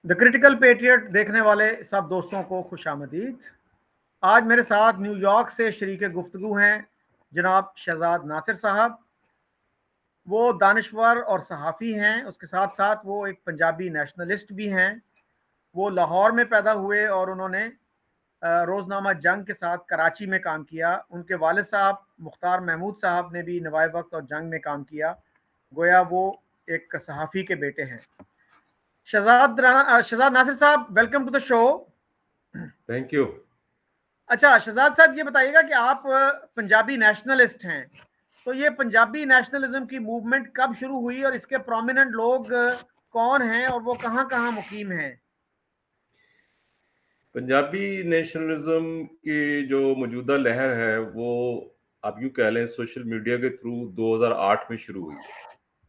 The critical patriot देखने वाले सब दोस्तों को खुशामदीद। आज मेरे साथ न्यूयॉर्क से शरीक गुफ्तगू हैं जनाब शहजाद नासिर साहब। वो दानिश्वर और सहाफ़ी हैं, उसके साथ साथ वो एक पंजाबी नेशनलिस्ट भी हैं। वो लाहौर में पैदा हुए और उन्होंने रोज़नामा जंग के साथ कराची में काम किया। उनके वालिद साहब मुख्तार महमूद साहब ने भी नवाए वक्त और जंग में काम किया। गोया वो एक सहाफ़ी के बेटे हैं। शहजाद नासिर साहब, welcome to the show. Thank you. अच्छा शहजाद साहब, ये बताइएगा कि आप पंजाबी नेशनलिस्ट हैं, तो ये पंजाबी नेशनलिज्म की मूवमेंट कब शुरू हुई और इसके प्रोमिनेंट लोग कौन हैं और वो कहाँ कहाँ मुकीम हैं? पंजाबी नेशनलिज्म की जो मौजूदा लहर है वो आप यूँ कह लें सोशल मीडिया के थ्रू 2008 में शुरू हुई है।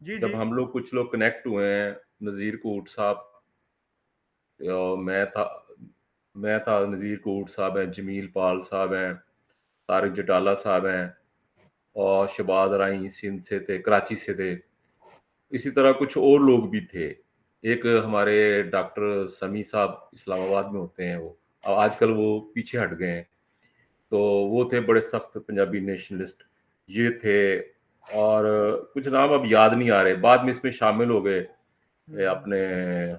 जी जी। जब हम लोग कुछ लोग कनेक्ट हुए हैं, नज़ीर कूट साहब, मैं था नज़ीर कूट साहब हैं, जमील पाल साहब हैं, तारिक जटाला साहब हैं और शहबाज राई सिंध से थे, कराची से थे। इसी तरह कुछ और लोग भी थे। एक हमारे डॉक्टर समी साहब इस्लामाबाद में होते हैं वो, अब आजकल वो पीछे हट गए हैं। तो वो थे बड़े सख्त पंजाबी नेशनलिस्ट, ये थे। और कुछ नाम अब याद नहीं आ रहे, बाद में इसमें शामिल हो गए। अपने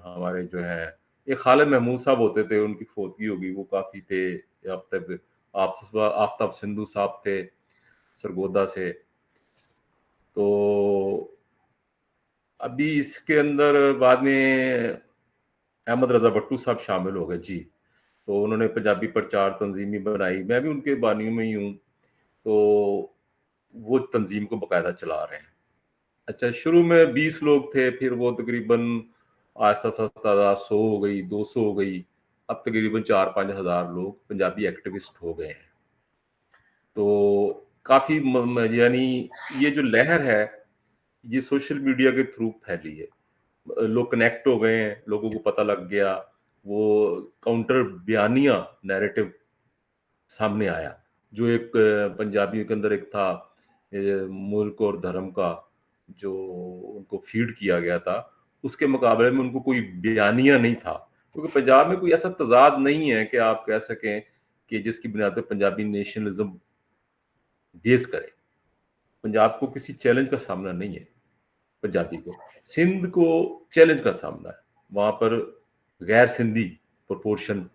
हमारे जो हैं ये खालिद महमूद साहब होते थे, उनकी फौतगी होगी, वो काफ़ी थे। अब तक आफ्ताब सिंधु साहब थे सरगोदा से। तो अभी इसके अंदर बाद में अहमद रज़ा भट्टू साहब शामिल हो गए जी। तो उन्होंने पंजाबी प्रचार तंजीम बनाई, मैं भी उनके बानियों में ही हूँ। तो वो तंजीम को बाकायदा चला रहे हैं। अच्छा, शुरू में 20 लोग थे, फिर वो तकरीबन आहिस्ता-आहिस्ता तादाद 100 हो गई, 200 हो गई, अब तकरीबन 4-5 हज़ार लोग पंजाबी एक्टिविस्ट हो गए हैं। तो काफ़ी यानी ये जो लहर है, ये सोशल मीडिया के थ्रू फैली है। लोग कनेक्ट हो गए हैं, लोगों को पता लग गया, वो काउंटर बयानिया नैरेटिव सामने आया, जो एक पंजाबियों के अंदर एक था, मुल्क और धर्म का, जो उनको फीड किया गया था, उसके मुकाबले में उनको कोई बयानिया नहीं था। क्योंकि पंजाब में कोई ऐसा तज़ाद नहीं है कि आप कह सकें कि जिसकी बुनियाद पे पंजाबी नेशनलिज्म बेस करे। पंजाब को किसी चैलेंज का सामना नहीं है, पंजाबी को। सिंध को चैलेंज का सामना है। वहाँ पर गैर सिंधी प्रोपोर्शन,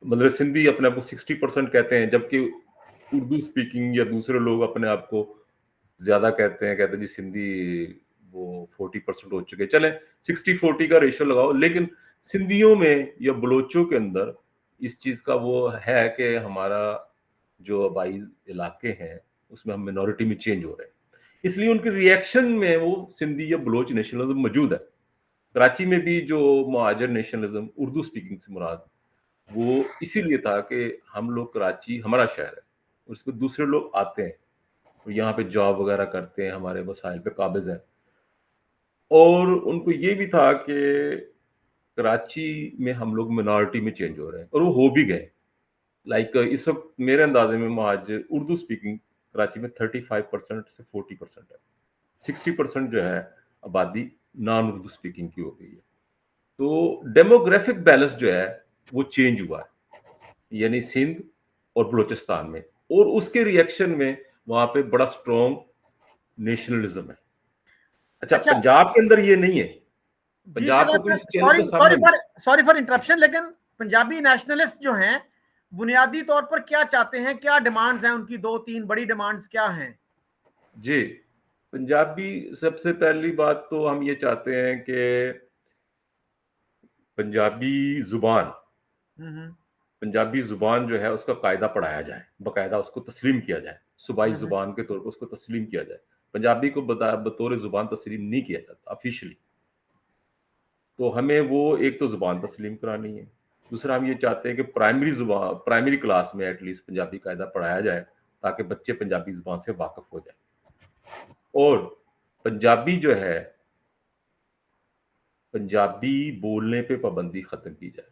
मतलब सिंधी अपने आप को 60% कहते हैं, जबकि उर्दू स्पीकिंग या दूसरे लोग अपने आप को ज़्यादा कहते हैं जी सिंधी वो 40% हो चुके। चलें 60-40 का रेशियो लगाओ, लेकिन सिंधियों में या बलोचों के अंदर इस चीज़ का वो है कि हमारा जो आबाई इलाके हैं, उसमें हम मिनॉरिटी में चेंज हो रहे हैं। इसलिए उनके रिएक्शन में वो सिंधी या बलोच नेशनलिज्म मौजूद है। कराची में भी जो मुहाजिर नेशनलिज्म उर्दू स्पीकिंग से मुराद, वो इसीलिए था कि हम लोग, कराची हमारा शहर है, उसमें दूसरे लोग आते हैं और यहाँ पे जॉब वगैरह करते हैं, हमारे वसाइल पे काबिज हैं। और उनको ये भी था कि कराची में हम लोग मिनॉरिटी में चेंज हो रहे हैं, और वो हो भी गए। लाइक इस वक्त मेरे अंदाजे में मुहाजिर उर्दू स्पीकिंग कराची में 35% से 40% है। 60% जो है आबादी नॉन उर्दू स्पीकिंग की हो गई है। तो डेमोग्राफिक बैलेंस जो है वो चेंज हुआ है, यानी सिंध और बलूचिस्तान में, और उसके रिएक्शन में वहां पे बड़ा स्ट्रॉन्ग नेशनलिज्म है। अच्छा, अच्छा पंजाब के अंदर ये नहीं है। जी पंजाब को शहजाद किसी साहब, चैलेंज का सॉरी सामना सॉरी नहीं। फॉर सॉरी फॉर इंटरप्शन, लेकिन पंजाबी नेशनलिस्ट जो हैं बुनियादी तौर पर क्या चाहते हैं, क्या डिमांड्स हैं उनकी? दो तीन बड़ी डिमांड्स क्या हैं? जी, पंजाबी सबसे पहली बात तो हम ये चाहते हैं कि पंजाबी जुबान हम्म पंजाबी जुबान जो है उसका कायदा पढ़ाया जाए, बाकायदा उसको तस्लीम किया जाए, सूबाई हम्म जुबान के तौर पर उसको तस्लीम किया जाए। पंजाबी को बतौर जुबान तस्लीम नहीं किया जाता ऑफिशियली। तो हमें वो एक तो जुबान तस्लीम करानी है। दूसरा, हम ये चाहते हैं कि प्राइमरी क्लास में एटलीस्ट पंजाबी कायदा पढ़ाया जाए, ताकि बच्चे पंजाबी जुबान से वाकिफ हो जाए। और पंजाबी जो है, पंजाबी बोलने पे पाबंदी खत्म की जाए।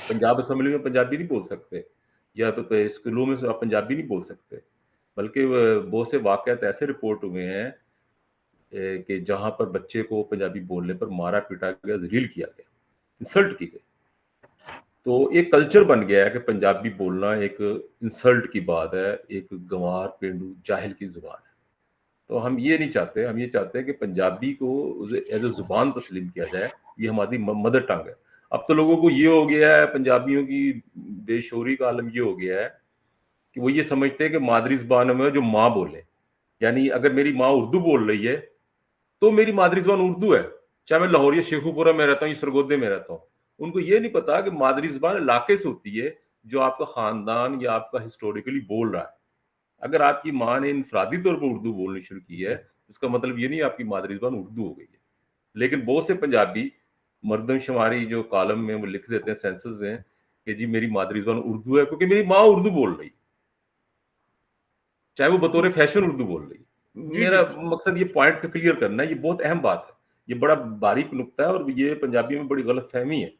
पंजाब असेंबली में पंजाबी नहीं बोल सकते, या तो स्कूलों में आप पंजाबी नहीं बोल सकते। बल्कि बहुत से वाकयात ऐसे रिपोर्ट हुए हैं कि जहाँ पर बच्चे को पंजाबी बोलने पर मारा पीटा गया, ज़लील किया गया, इंसल्ट की गई। तो एक कल्चर बन गया है कि पंजाबी बोलना एक इंसल्ट की बात है, एक गँवार, पेंडू, जाहिल की ज़ुबान है। तो हम ये नहीं चाहते, हम ये चाहते हैं कि पंजाबी को एज़ अ ज़ुबान तस्लीम किया जाए, ये हमारी मदर टंग है। अब तो लोगों को ये हो गया है, पंजाबियों की बेशऊरी का आलम ये हो गया है कि वो ये समझते हैं कि मादरी ज़ुबान में जो माँ बोले, यानी अगर मेरी माँ उर्दू बोल रही है, तो मेरी मादरी ज़ुबान उर्दू है। चाहे मैं लाहौर या शेखुपुरा में रहता हूँ या सरगोधे में रहता हूँ। उनको ये नहीं पता कि मादरी ज़ुबान इलाके से होती है, जो आपका ख़ानदान या आपका हिस्टोरिकली बोल रहा है। अगर आपकी माँ ने इनफरादी तौर पर उर्दू बोलनी शुरू की है, इसका मतलब ये नहीं आपकी मादरी ज़ुबान उर्दू हो गई है। लेकिन बहुत से पंजाबी मर्दमशुमारी जो कॉलम में वो लिख देते हैं, सेंसस में कि जी मेरी मादरी ज़ुबान उर्दू है क्योंकि मेरी माँ उर्दू बोल रही है। चाहे वो बतौर फैशन उर्दू बोल रही है। जी मेरा जी। मकसद ये पॉइंट को क्लियर करना है, ये बहुत अहम बात है। ये बड़ा बारीक नुक्ता है और ये पंजाबी में बड़ी गलतफ़हमी है।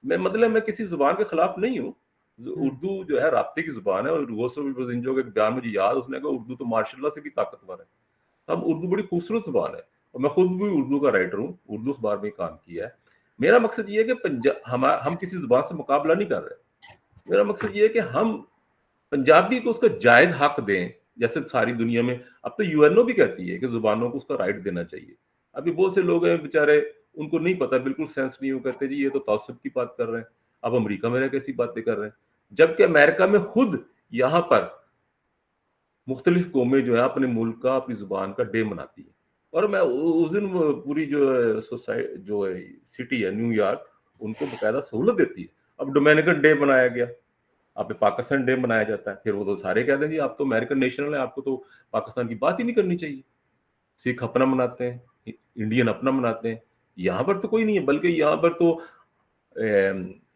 मैं किसी ज़ुबान के खिलाफ नहीं हूँ। हम्म, उर्दू जो है राब्ते की ज़ुबान है और गौसो बज़िंजो का एक बयान मुझे याद है, उसने कहा उर्दू तो माशाअल्लाह से भी ताकतवर है। अब उर्दू बड़ी खूबसूरत ज़ुबान है और मैं खुद भी उर्दू का राइटर हूँ, उर्दू अखबार में काम किया है। मेरा मकसद ये है कि हम किसी ज़ुबान से मुकाबला नहीं कर रहे। मेरा मकसद ये है कि हम पंजाबी को उसका जायज़ हक दें, जैसे सारी दुनिया में अब तो यूएनओ भी कहती है कि ज़ुबानों को उसका राइट देना चाहिए। अभी बहुत से लोग हैं बेचारे, उनको नहीं पता, बिल्कुल सेंस नहीं, वो कहते हैं जी ये तो तअस्सुब की बात कर रहे हैं। अब अमेरिका में रह के ऐसी बातें कर रहे हैं। जबकि अमेरिका में खुद यहाँ पर मुख्तलिफ कौमें जो है अपने मुल्क का, अपनी ज़ुबान का डे मनाती है। और मैं उस दिन वो पूरी जो है जो है सिटी है न्यूयॉर्क, उनको बाकायदा सहूलत देती है। अब डोमिनिकन डे मनाया गया, अब पाकिस्तान डे मनाया जाता है, फिर वो तो सारे कह देंगे आप तो अमेरिकन नेशनल है, आपको तो पाकिस्तान की बात ही नहीं करनी चाहिए। सिख अपना मनाते हैं, इंडियन अपना मनाते हैं। यहाँ पर तो कोई नहीं है, बल्कि यहाँ पर तो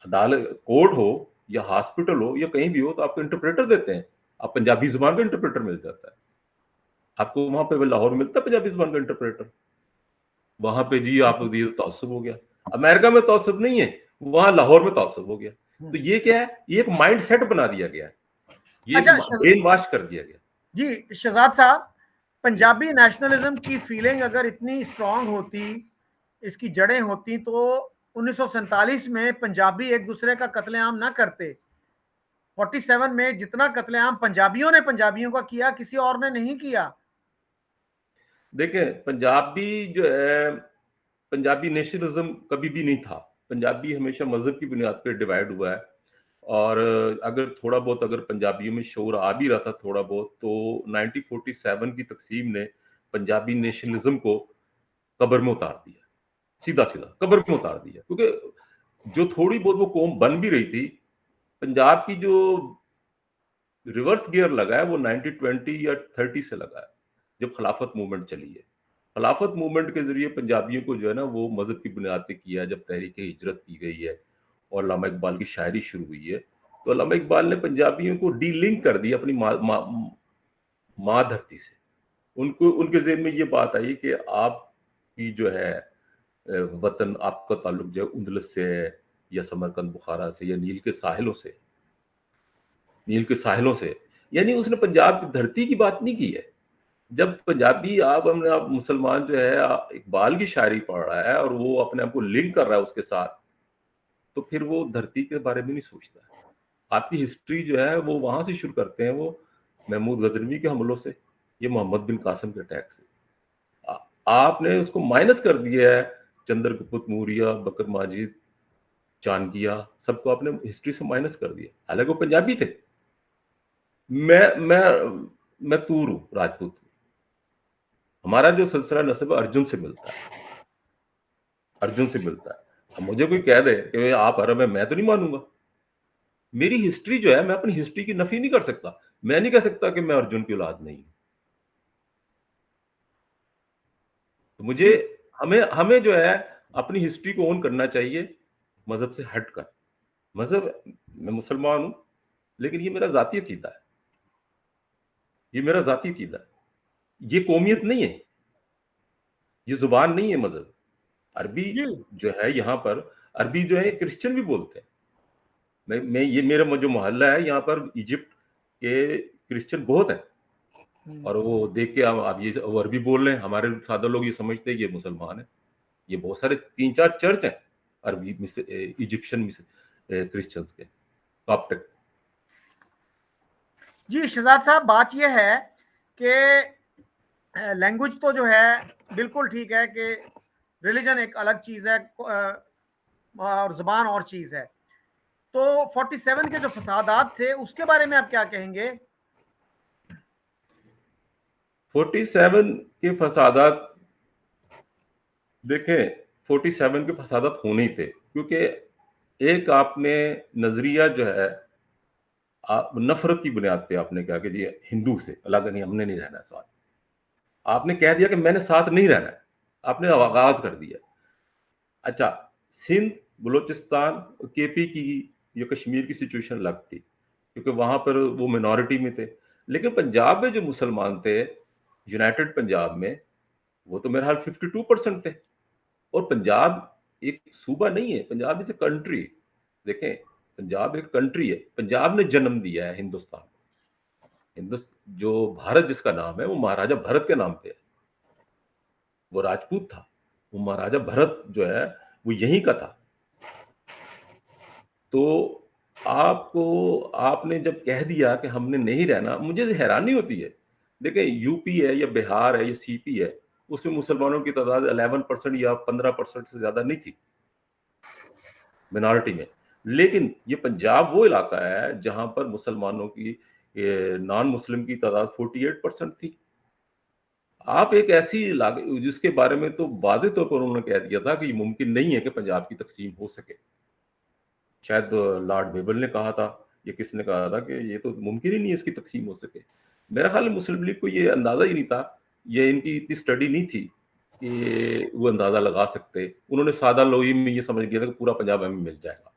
अदालत कोर्ट हो या हॉस्पिटल हो या कहीं भी हो तो आपको इंटरप्रेटर देते हैं। आप पंजाबी ज़ुबान का इंटरप्रेटर मिल जाता है। आपको वहाँ पे लाहौर में मिलता है पंजाबी ज़ुबान का इंटरप्रेटर। वहाँ पे जी आप ये तअस्सुब हो गया। अमेरिका में तअस्सुब नहीं है, वहाँ लाहौर में तअस्सुब हो गया। हम्म। तो ये क्या है? ये एक माइंडसेट बना दिया गया है। ये एक अच्छा ब्रेन वॉश कर दिया गया। जी शहजाद साहब, जी। पंजाबी नेशनलिज्म की फीलिंग अगर इतनी स्ट्रांग होती, इसकी जड़ें होती, तो 1947 में पंजाबी एक दूसरे का कत्लेआम ना करते। 47 में जितना कत्लेआम पंजाबियों ने पंजाबियों का किया, किसी और ने नहीं किया। देखें, पंजाबी जो है, पंजाबी नेशनलिज्म कभी भी नहीं था। पंजाबी हमेशा मज़हब की बुनियाद पे डिवाइड हुआ है और अगर थोड़ा बहुत अगर पंजाबियों में शऊर आ भी रहा था थोड़ा बहुत, तो 1947 की तक़सीम ने पंजाबी नेशनलिज्म को कब्र में उतार दिया। सीधा-सीधा कब्र में उतार दिया। क्योंकि जो थोड़ी बहुत वो कौम बन भी रही थी, पंजाब की जो रिवर्स गियर लगा है वो 1920 या 30 से लगा है, जब खिलाफत मूवमेंट चली है। खिलाफत मूवमेंट के ज़रिए पंजाबियों को जो है ना वो मज़हब की बुनियाद पे किया, जब तहरीक-ए-हिजरत की गई है और अल्लामा इकबाल की शायरी शुरू हुई है, तो अल्लामा इकबाल ने पंजाबियों को डीलिंक कर दिया अपनी माँ धरती से। उनको उनके ज़हन में ये बात आई कि आपकी जो है वतन, आपका ताल्लुक जो है उंदलस से है या समरकंद, बुखारा से या नील के साहिलों से। यानी उसने पंजाब की धरती की बात नहीं की है। जब पंजाबी आप मुसलमान जो है इकबाल की शायरी पढ़ रहा है और वो अपने आप को लिंक कर रहा है उसके साथ, तो फिर वो धरती के बारे में नहीं सोचता है। आपकी हिस्ट्री जो है वो वहाँ से शुरू करते हैं वो महमूद गज़नवी के हमलों से, ये मोहम्मद बिन कासिम के अटैक से। आ आपने उसको माइनस कर दिया है, चंद्रगुप्त मौर्य, बकर माजिद, चाणक्य, सबको आपने हिस्ट्री से माइनस कर दिया। हालाँकि वो पंजाबी थे। मैं तूर हूँ, राजपूत हूँ। हमारा जो सिलसिला नस्ब है अर्जुन से मिलता है, अर्जुन से मिलता है। अब मुझे कोई कह दे कि आप अरब हैं, मैं तो नहीं मानूँगा। मेरी हिस्ट्री जो है, मैं अपनी हिस्ट्री की नफ़ी नहीं कर सकता। मैं नहीं कह सकता कि मैं अर्जुन की औलाद नहीं हूँ। तो मुझे जी हमें हमें जो है अपनी हिस्ट्री को ओन करना चाहिए, मज़हब से हटकर। मज़हब, मैं मुसलमान हूँ, लेकिन ये मेरा ज़ाती अक़ीदा है। ये मेरा ज़ाती अक़ीदा है। ये जी कौमियत नहीं है, ये ज़ुबान नहीं है मज़हब। अरबी जी जो है यहाँ पर, अरबी जो है क्रिश्चियन भी बोलते हैं। मैं ये मेरा जो मोहल्ला है यहाँ पर इजिप्ट के क्रिश्चियन बहुत हैं। और वो देख के आप ये वो अरबी बोल रहे हैं, हमारे सादा लोग ये समझते हैं ये मुसलमान है। ये बहुत सारे 3-4 चर्च हैं अरबी इजिप्शियन क्रिश्चियंस के, कॉप्टिक। जी शहजाद साहब, बात यह है कि लैंग्वेज तो जो है बिल्कुल ठीक है कि रिलीजन एक अलग चीज है और जुबान और चीज है। तो 47 के जो फसादात थे उसके बारे में आप क्या कहेंगे? 47 के फसादात, देखें 47 के फसादात होने ही थे, क्योंकि एक आपने नजरिया जो है नफरत की बुनियाद पे आपने कहा कि जी हिंदू से अलग नहीं, हमने नहीं रहना साथ। आपने कह दिया कि मैंने साथ नहीं रहना है, आपने आगाज कर दिया। अच्छा, सिंध, बलूचिस्तान, केपी की या कश्मीर की सिचुएशन अलग थी, क्योंकि वहां पर वो मिनॉरिटी में थे। लेकिन पंजाब में जो मुसलमान थे, यूनाइटेड पंजाब में, वो तो मेरे ख्याल 52% थे। और पंजाब एक सूबा नहीं है, पंजाब इज ए कंट्री। देखें, पंजाब एक कंट्री है, पंजाब ने जन्म दिया है हिंदुस्तान। हिंदुस्तान जो भारत जिसका नाम है वो महाराजा भरत के नाम पे है। वो राजपूत था, वो महाराजा भरत जो है वो यहीं का था। तो आपको, आपने जब कह दिया कि हमने नहीं रहना, मुझे हैरानी होती है। देखिए यूपी है या बिहार है या सीपी है, उसमें मुसलमानों की तादाद 11% या 15% से ज्यादा नहीं थी मिनॉरिटी में। लेकिन ये पंजाब वो इलाका है जहां पर मुसलमानों की, नॉन मुस्लिम की तादाद 48% थी। आप एक ऐसी इलाके जिसके बारे में तो वाज़ेह तौर पर उन्होंने कह दिया था कि ये मुमकिन नहीं है कि पंजाब की तकसीम हो सके। शायद लॉर्ड बिबल ने कहा था, या किसने कहा था कि ये तो मुमकिन ही नहीं है इसकी तकसीम हो सके। मेरा ख्याल है मुस्लिम लीग को ये अंदाजा ही नहीं था, ये इनकी इतनी स्टडी नहीं थी कि वो अंदाजा लगा सकते। उन्होंने सादा लोई में ये समझ लिया था कि पूरा पंजाब हमें मिल जाएगा।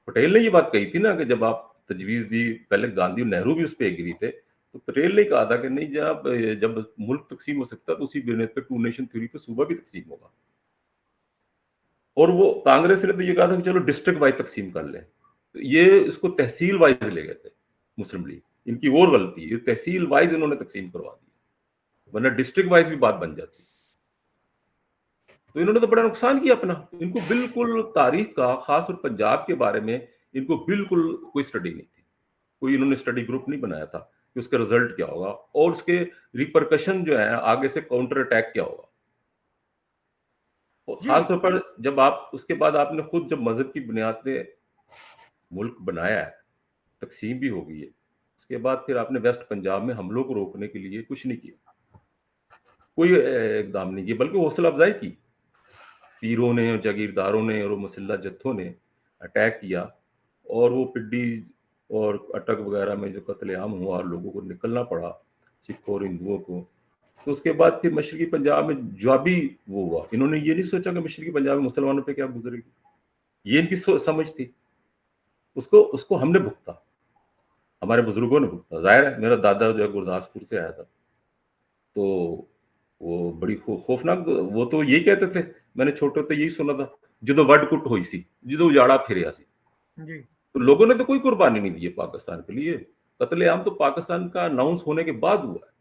पटेल ने ये बात कही थी ना कि जब आप तजवीज दी, पहले गांधी और नेहरू भी उस पर एग्री थे, तो पटेल ने कहा था कि नहीं, जब जब मुल्क तकसीम हो सकता है तो उसी बुनियाद पे टू नेशन थ्योरी पे सूबा भी तकसीम होगा। और वो कांग्रेस ने तो ये कहा था कि चलो डिस्ट्रिक्ट वाइज तकसीम कर ले, तो ये इसको तहसील वाइज ले गए थे मुस्लिम लीग। इनकी और गलती, ये तहसील वाइज इन्होंने तकसीम करवा दी, वरना डिस्ट्रिक्ट वाइज भी बात बन जाती। तो इन्होंने तो बड़ा नुकसान किया अपना। इनको बिल्कुल तारीख का, खास और पंजाब के बारे में इनको बिल्कुल कोई स्टडी नहीं थी। कोई इन्होंने स्टडी ग्रुप नहीं बनाया था कि उसका रिजल्ट क्या होगा और उसके रिपरकशन जो है आगे से काउंटर अटैक क्या होगा। और खास तौर पर जब आप उसके बाद आपने खुद जब मजहब की बुनियाद पे मुल्क बनाया है, तकसीम भी हो गई है, उसके बाद फिर आपने वेस्ट पंजाब में हमलों को रोकने के लिए कुछ नहीं किया, कोई इकदाम नहीं किया, बल्कि हौसला अफजाई की। पीरों ने और जागीरदारों ने और मुसल्लह जत्थों ने अटैक किया, और वो पिड्डी और अटक वगैरह में जो कत्लेआम हुआ, लोगों को निकलना पड़ा, सिखों और हिंदुओं को। तो उसके बाद फिर मशरकी पंजाब में जो भी वो हुआ, इन्होंने ये नहीं सोचा कि मशरकी पंजाब में मुसलमानों पे क्या गुजरेगी। ये इनकी समझ थी। उसको उसको हमने भुगता, हमारे बुजुर्गों ने भुगता। जाहिर है, मेरा दादा जो है गुरदासपुर से आया था, तो वो बड़ी खौफनाक, वो तो यही कहते थे, मैंने छोटे होते यही सुना था, जो वड कुट हुई सी, जो उजाड़ा फिरिया सी। जी। तो लोगों ने तो कोई कुर्बानी नहीं दी है पाकिस्तान के लिए। कत्लेआम तो पाकिस्तान का अनाउंस होने के बाद हुआ है।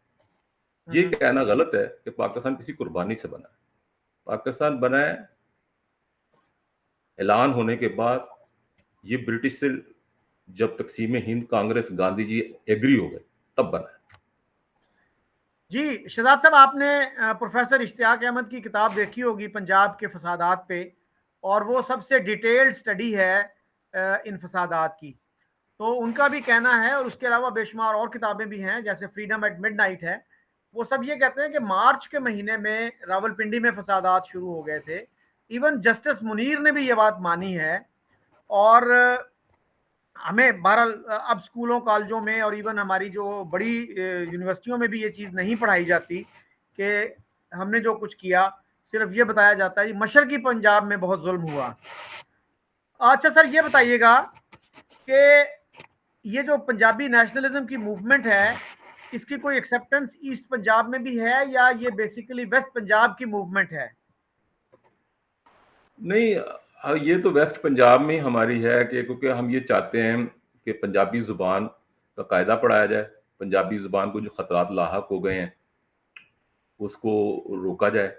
ये कहना गलत है कि पाकिस्तान किसी कुर्बानी से बना है। पाकिस्तान बना है ऐलान होने के बाद, ये ब्रिटिश से जब तकसीम हिंद कांग्रेस गांधी जी एग्री हो गए तब बना है। जी शहजाद साहब, आपने प्रोफेसर इश्तियाक अहमद की किताब देखी होगी पंजाब के फसादात पे, और वो सबसे डिटेल्ड स्टडी है इन फसादात की। तो उनका भी कहना है, और उसके अलावा बेशुमार और किताबें भी हैं जैसे फ्रीडम एट मिडनाइट है, वो सब ये कहते हैं कि मार्च के महीने में रावलपिंडी में फसादात शुरू हो गए थे। इवन जस्टिस मुनीर ने भी ये बात मानी है। और हमें बहरहाल अब स्कूलों कॉलेजों में और इवन हमारी जो बड़ी यूनिवर्सिटियों में भी ये चीज़ नहीं पढ़ाई जाती कि हमने जो कुछ किया, सिर्फ ये बताया जाता है मशरकी पंजाब में बहुत जुल्म हुआ। अच्छा सर, ये बताइएगा कि ये जो पंजाबी नेशनलिज्म की मूवमेंट है, इसकी कोई एक्सेप्टेंस ईस्ट पंजाब में भी है या ये बेसिकली वेस्ट पंजाब की मूवमेंट है? नहीं, ये तो वेस्ट पंजाब में हमारी है कि क्योंकि हम ये चाहते हैं कि पंजाबी जुबान का कायदा पढ़ाया जाए, पंजाबी ज़ुबान को जो खतरात लाहक हो गए हैं, उसको रोका जाए।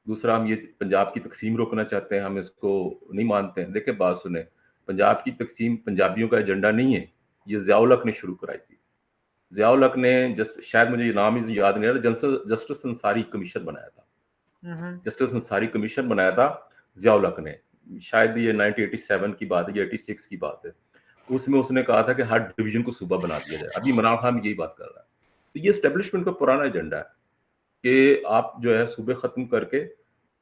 दूसरा, हम ये पंजाब की तक़सीम रोकना चाहते हैं, हम इसको नहीं मानते हैं। देखिए बात सुनें, पंजाब की तक़सीम पंजाबियों का एजेंडा नहीं है, ये ज़िया-उल हक ने शुरू कराई थी। ज़िया-उल हक ने शायद मुझे ये नाम ही याद नहीं आ रहा, जस्टिस अंसारी कमीशन बनाया था। जस्टिस अंसारी कमीशन बनाया था ज़िया-उल हक ने, शायद ये 1987 की बात है या 86 की बात है। उसमें उसने कहा था कि हर डिवीज़न को सूबा बना दिया जाए। अभी इमरान खान यही बात कर रहा है। तो ये एस्टेब्लिशमेंट का पुराना एजेंडा है कि आप जो है सूबे ख़त्म करके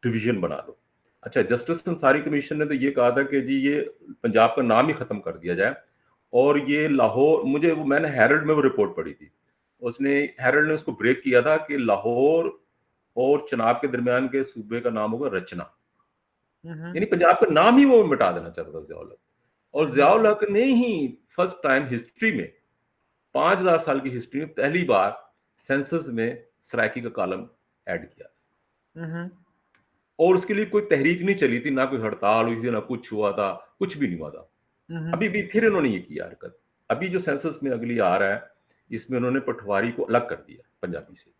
डिवीज़न बना दो। अच्छा, जस्टिस अंसारी कमीशन ने तो ये कहा था कि जी ये पंजाब का नाम ही ख़त्म कर दिया जाए, और ये लाहौर, मैंने हेरल्ड में वो रिपोर्ट पढ़ी थी। हेरल्ड ने उसको ब्रेक किया था कि लाहौर और चनाब के दरमियान के सूबे का नाम होगा रचना। यानी पंजाब का नाम ही वो मिटा देना चाहता था ज़िया-उल हक। और ज़िया-उल हक ने ही फर्स्ट टाइम हिस्ट्री में, 5000 साल की हिस्ट्री में पहली बार सेंसस में सराइकी का कॉलम ऐड किया। और उसके लिए कोई तहरीक नहीं चली थी, ना कोई हड़ताल हुई थी, ना कुछ हुआ था, कुछ भी नहीं हुआ था। अभी भी फिर इन्होंने ये किया हरकत। अभी जो सेंसस में अगली आ रहा है, इसमें उन्होंने पटवारी को अलग कर दिया पंजाबी से।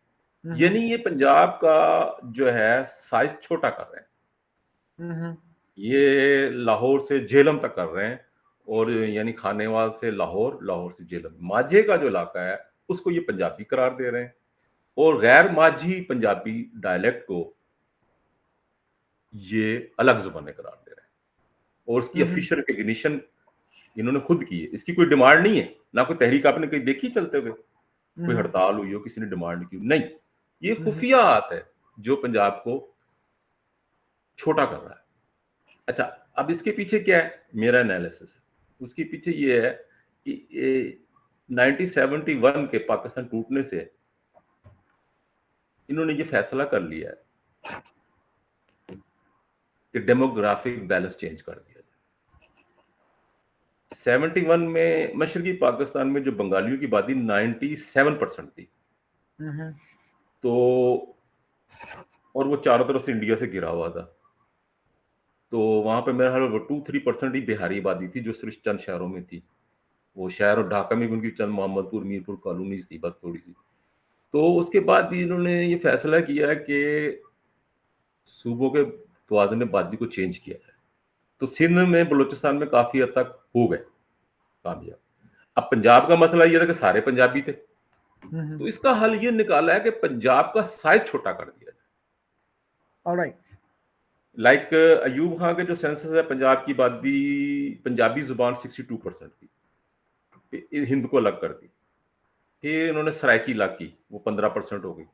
यानी ये पंजाब का जो है साइज छोटा कर रहे हैं। ये लाहौर से झेलम तक कर रहे हैं, और यानी खानेवाल से लाहौर, लाहौर से झेलम, माझे का जो इलाका है उसको ये पंजाबी करार दे रहे हैं, और गैर माझी पंजाबी डायलेक्ट को ये अलग जुबानें करार दे रहे हैं, और उसकी ऑफिशियल रिकॉग्निशन इन्होंने खुद की है। इसकी कोई डिमांड नहीं है, ना कोई तहरीक आपने कहीं देखी चलते हुए, कोई हड़ताल हुई हो, किसी ने डिमांड की, नहीं। ये खुफिया हाथ है जो पंजाब को छोटा कर रहा है। अच्छा, अब इसके पीछे क्या है मेरा एनालिसिस? उसके पीछे ये है कि 1971 के पाकिस्तान टूटने से इन्होंने ये फैसला कर लिया है कि डेमोग्राफिक बैलेंस चेंज कर दिया जाए। 71 में मशरकी पाकिस्तान में जो बंगालियों की आबादी 97% थी, तो और वो चारों तरफ से इंडिया से घिरा हुआ था, तो वहां पे मेरा ख्याल 2-3% ही बिहारी आबादी थी, जो सिर्फ चंद शहरों में थी। वो शहर और ढाका में भी उनकी चंद मोहम्मदपुर, मीरपुर कॉलोनीज थी, बस थोड़ी सी। तो उसके बाद इन्होंने ये फैसला किया कि सूबों के तवाज़ुन आबादी को चेंज किया है। तो सिंध में, बलूचिस्तान में काफी हद तक हो गए कामयाब। अब पंजाब का मसला ये था कि सारे पंजाबी थे, तो इसका हल ये निकाला है कि पंजाब का साइज छोटा कर दिया जाए। ऑलराइट। लाइक अयूब खान के जो सेंसस है, पंजाब की आबादी, पंजाबी जुबान 62% थी, हिंद को अलग कर दी। फिर इन्होंने सराइकी अलग की, वो 15% हो गई।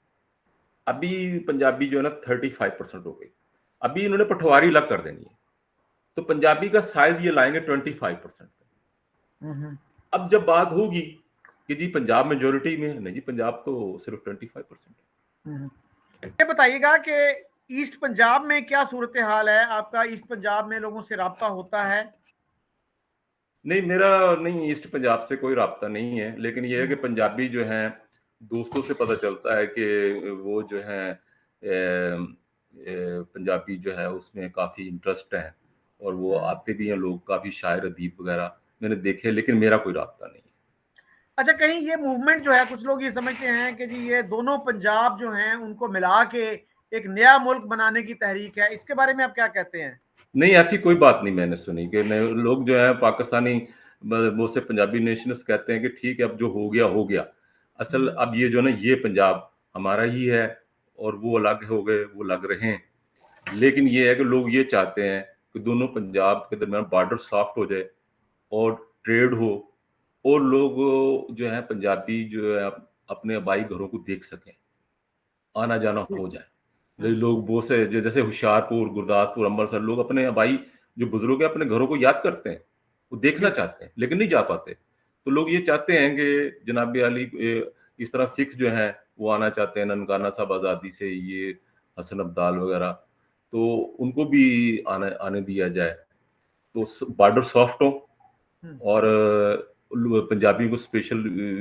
अभी पंजाबी जो है ना 35% हो गई। अभी इन्होंने पटवारी अलग कर देनी है, तो पंजाबी का साइज ये लाएंगे 25%। अब जब बात होगी कि जी पंजाब मेजोरिटी में है, नहीं जी, पंजाब तो सिर्फ 25%। ये बताइएगा कि ईस्ट पंजाब में क्या सूरत हाल है आपका? ईस्ट पंजाब में लोगों से राब्ता होता है? नहीं, मेरा नहीं, ईस्ट पंजाब से कोई राब्ता नहीं है, लेकिन ये है कि पंजाबी जो हैं, दोस्तों से पता चलता है कि वो जो है पंजाबी जो है उसमें काफ़ी इंटरेस्ट है, और वो आते भी हैं लोग, काफ़ी शायर अदीब वगैरह मैंने देखे, लेकिन मेरा कोई राब्ता नहीं है। अच्छा, कहीं ये मूवमेंट जो है, कुछ लोग ये समझते हैं कि जी ये दोनों पंजाब जो हैं उनको मिला के एक नया मुल्क बनाने की तहरीक है, इसके बारे में आप क्या कहते हैं? नहीं, ऐसी कोई बात नहीं मैंने सुनी कि लोग जो है पाकिस्तानी वो से पंजाबी नेशनलिस्ट कहते हैं कि ठीक है, अब जो हो गया हो गया। असल अब ये जो ना, ये पंजाब हमारा ही है, और वो अलग हो गए, वो लग रहे हैं। लेकिन ये है कि लोग ये चाहते हैं कि दोनों पंजाब के दरमियान बॉर्डर सॉफ्ट हो जाए, और ट्रेड हो, और लोग जो है पंजाबी जो है अपने आबाई घरों को देख सकें, आना जाना हो जाए। लोग बहुत से जैसे होशियारपुर, गुरदासपुर, अमृतसर, लोग अपने आबाई जो बुजुर्ग है अपने घरों को याद करते हैं, वो देखना चाहते हैं, लेकिन नहीं जा पाते। तो लोग ये चाहते हैं कि जनाब अली, इस तरह सिख जो हैं वो आना चाहते हैं, ननकाना साहब आज़ादी से, ये हसन अब्दाल वगैरह, तो उनको भी आने दिया जाए, तो बॉर्डर सॉफ्ट हो, और पंजाबी को स्पेशल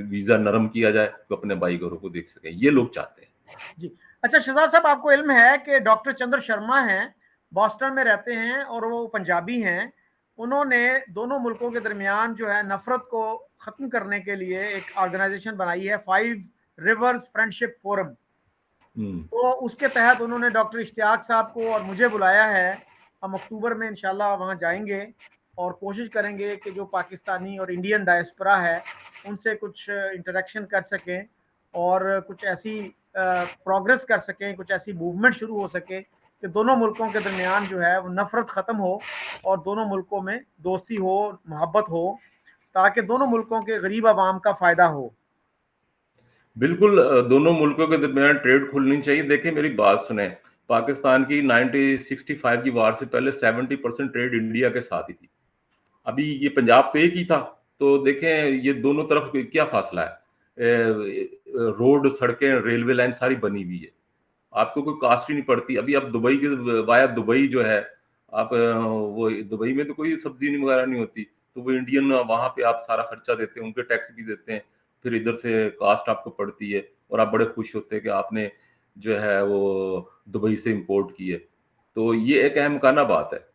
वीजा नरम किया जाए, तो अपने भाई घरों को देख सकें, ये लोग चाहते हैं जी। अच्छा शहजाद साहब, आपको इल्म है कि डॉक्टर चंद्र शर्मा हैं, बॉस्टन में रहते हैं और वो पंजाबी हैं, उन्होंने दोनों मुल्कों के दरमियान जो है नफरत को ख़त्म करने के लिए एक ऑर्गेनाइजेशन बनाई है, 5 रिवर्स फ्रेंडशिप फोरम। तो उसके तहत उन्होंने डॉक्टर इश्तियाक साहब को और मुझे बुलाया है। हम अक्टूबर में इंशाल्लाह वहाँ जाएंगे और कोशिश करेंगे कि जो पाकिस्तानी और इंडियन डायस्पोरा है उनसे कुछ इंटरेक्शन कर सकें और कुछ ऐसी प्रोग्रेस कर सकें, कुछ ऐसी मूवमेंट शुरू हो सके कि दोनों मुल्कों के दरमियान जो है वो नफरत ख़त्म हो और दोनों मुल्कों में दोस्ती हो, मोहब्बत हो, ताकि दोनों मुल्कों के गरीब आवाम का फ़ायदा हो। बिल्कुल दोनों मुल्कों के दरमियान ट्रेड खुलनी चाहिए। देखिए मेरी बात सुने, पाकिस्तान की 1965 की वार से पहले 70% ट्रेड इंडिया के साथ ही थी। अभी ये पंजाब तो एक ही था, तो देखें ये दोनों तरफ क्या फासला है। रोड, सड़कें, रेलवे लाइन सारी बनी हुई है, आपको कोई कास्ट ही नहीं पड़ती। अभी आप दुबई के वाया दुबई जो है, आप वो दुबई में तो कोई सब्जी नहीं वगैरह नहीं होती, तो वो इंडियन वहां पे आप सारा खर्चा देते हैं, उनके टैक्स भी देते हैं, फिर इधर से कास्ट आपको पड़ती है और आप बड़े खुश होते हैं कि आपने जो है वो दुबई से इंपोर्ट की है। तो ये एक अहम काना बात है।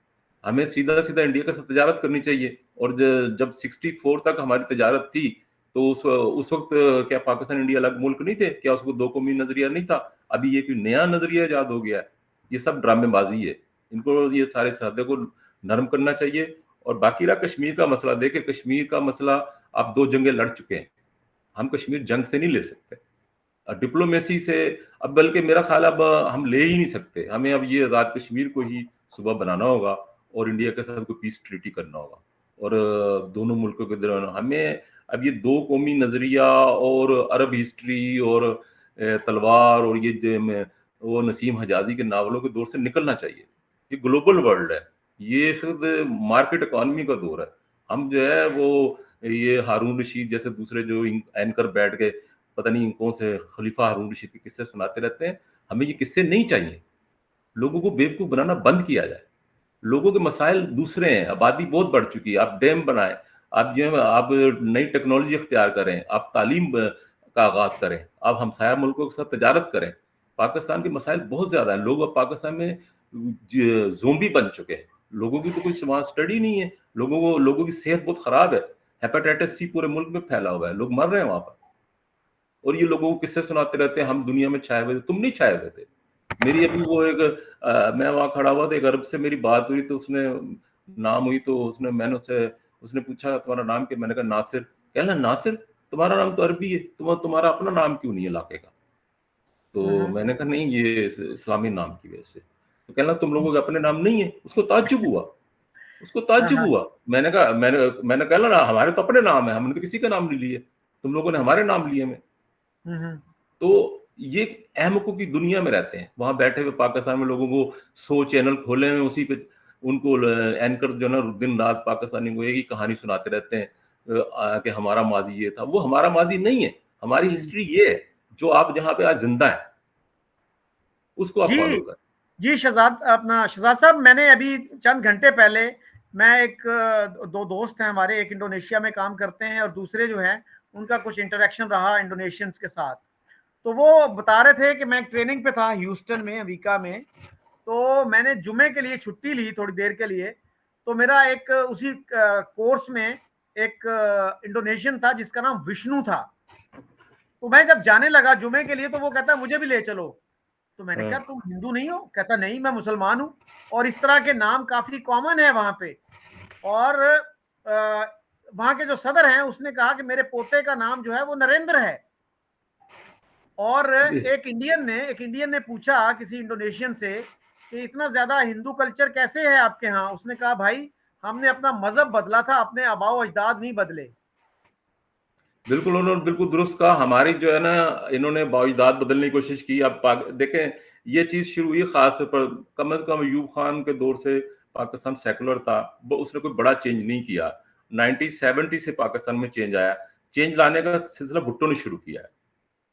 हमें सीधा सीधा इंडिया के साथ तजारत करनी चाहिए। और जब 64 तक हमारी तजारत थी, तो उस वक्त क्या पाकिस्तान इंडिया अलग मुल्क नहीं थे? क्या उसको दो कौमी नजरिया नहीं था? अभी ये कोई नया नजरिया ईजाद हो गया है? ये सब ड्रामेबाजी है। इनको ये सारे सरहदे को नरम करना चाहिए। और बाकी रहा कश्मीर का मसला, देखिए कश्मीर का मसला आप 2 जंगें लड़ चुके हैं, हम कश्मीर जंग से नहीं ले सकते, डिप्लोमेसी से। अब बल्कि मेरा ख्याल अब हम ले ही नहीं सकते, हमें अब ये आज़ाद कश्मीर को ही सुबह बनाना होगा और इंडिया के साथ कोई पीस ट्रीटी करना होगा। और दोनों मुल्कों के दौरान हमें अब ये दो कौमी नज़रिया और अरब हिस्ट्री और तलवार और वो नसीम हजाजी के नावलों के दौर से निकलना चाहिए। ये ग्लोबल वर्ल्ड है, ये सिर्फ मार्केट इकॉनमी का दौर है। हम जो है वो ये हारून रशीद जैसे दूसरे जो एंकर बैठ के पता नहीं कौन से खलीफा हारून रशीद के किस्से सुनाते रहते हैं, हमें ये किस्से नहीं चाहिए। लोगों को बेवकूफ बनाना बंद किया जाए। लोगों के मसाइल दूसरे हैं, आबादी बहुत बढ़ चुकी है, आप डैम बनाएं, आप जो है आप नई टेक्नोलॉजी अख्तियार करें, आप तालीम का आगाज करें, आप हमसाया मुल्कों के साथ तजारत करें। पाकिस्तान के मसाइल बहुत ज्यादा है, लोग अब पाकिस्तान में जोम्बी बन चुके हैं। लोगों की तो कोई समाज स्टडी नहीं है, लोगों की सेहत बहुत खराब है। हेपेटाइटिस सी पूरे मुल्क में फैला हुआ है, लोग मर रहे हैं वहां पर। और ये लोगों को किस्से सुनाते रहते हैं हम दुनिया में छाए हुए थे। तुम नहीं छाए हुए थे। मेरी अभी वो एक मैं वहां खड़ा हुआ था, एक अरब से मेरी बात हुई, तो उसने नाम हुई, तो मैंने उससे उसने पूछा तुम्हारा नाम क्या? मैंने कहा नासिर। कहना नासिर, तुम्हारा नाम तो अरबी है, तुम्हारा अपना नाम क्यों नहीं है इलाके का? तो मैंने कहा नहीं, ये इस्लामी नाम की वजह से। तो कहना तुम लोगों के अपने नाम नहीं है? उसको ताज्जुब हुआ, उसको हाँ, ताज्जुब हाँ। हुआ। मैंने कहा ना हमारे तो अपने नाम है, हमने तो किसी का नाम नहीं लिए, तुम लोगों ने हमारे नाम लिए में। तो ये अहमकों की दुनिया में रहते हैं, वहां बैठे हुए पाकिस्तान में लोगों को 100 चैनल खोले हुए, उसी पे उनको एंकर जो ना दिन रात पाकिस्तानी को एक ही कहानी सुनाते रहते हैं कि हमारा माजी ये था। वो हमारा माजी नहीं है, हमारी हिस्ट्री ये है जो आप जहां पे आज जिंदा है, उसको आप जी, फॉलो करें। जी शहजाद साहब, मैंने अभी चंद घंटे पहले, मैं एक दो दोस्त हैं हमारे, एक इंडोनेशिया में काम करते हैं और दूसरे जो हैं उनका कुछ इंटरेक्शन रहा इंडोनेशियंस के साथ। तो वो बता रहे थे कि मैं ट्रेनिंग पे था ह्यूस्टन में, अमेरिका में। तो मैंने जुमे के लिए छुट्टी ली थोड़ी देर के लिए। तो मेरा एक उसी कोर्स में एक इंडोनेशियन था जिसका नाम विष्णु था। तो मैं जब जाने लगा जुमे के लिए तो वो कहता मुझे भी ले चलो। तो मैंने कहा तुम हिंदू नहीं हो? कहता नहीं, मैं मुसलमान हूं। और इस तरह के नाम काफी कॉमन है वहां पे। और वहां के जो सदर हैं उसने कहा कि मेरे पोते का नाम जो है वो नरेंद्र है। और एक इंडियन ने पूछा किसी इंडोनेशियन से कि इतना ज्यादा हिंदू कल्चर कैसे है आपके यहाँ? उसने कहा भाई, हमने अपना मजहब बदला था, अपने आबाओ अजदाद नहीं बदले। बिल्कुल, उन्होंने बिल्कुल दुरुस्त कहा। हमारी जो है ना, इन्होंने बाइज्दाद बदलने की कोशिश की। अब देखें, ये चीज़ शुरू हुई ख़ास तौर पर कम से कम अयूब खान के दौर से। पाकिस्तान सेकुलर था, वो उसने कोई बड़ा चेंज नहीं किया। 1970 से पाकिस्तान में चेंज आया। चेंज लाने का सिलसिला भुट्टो ने शुरू किया है।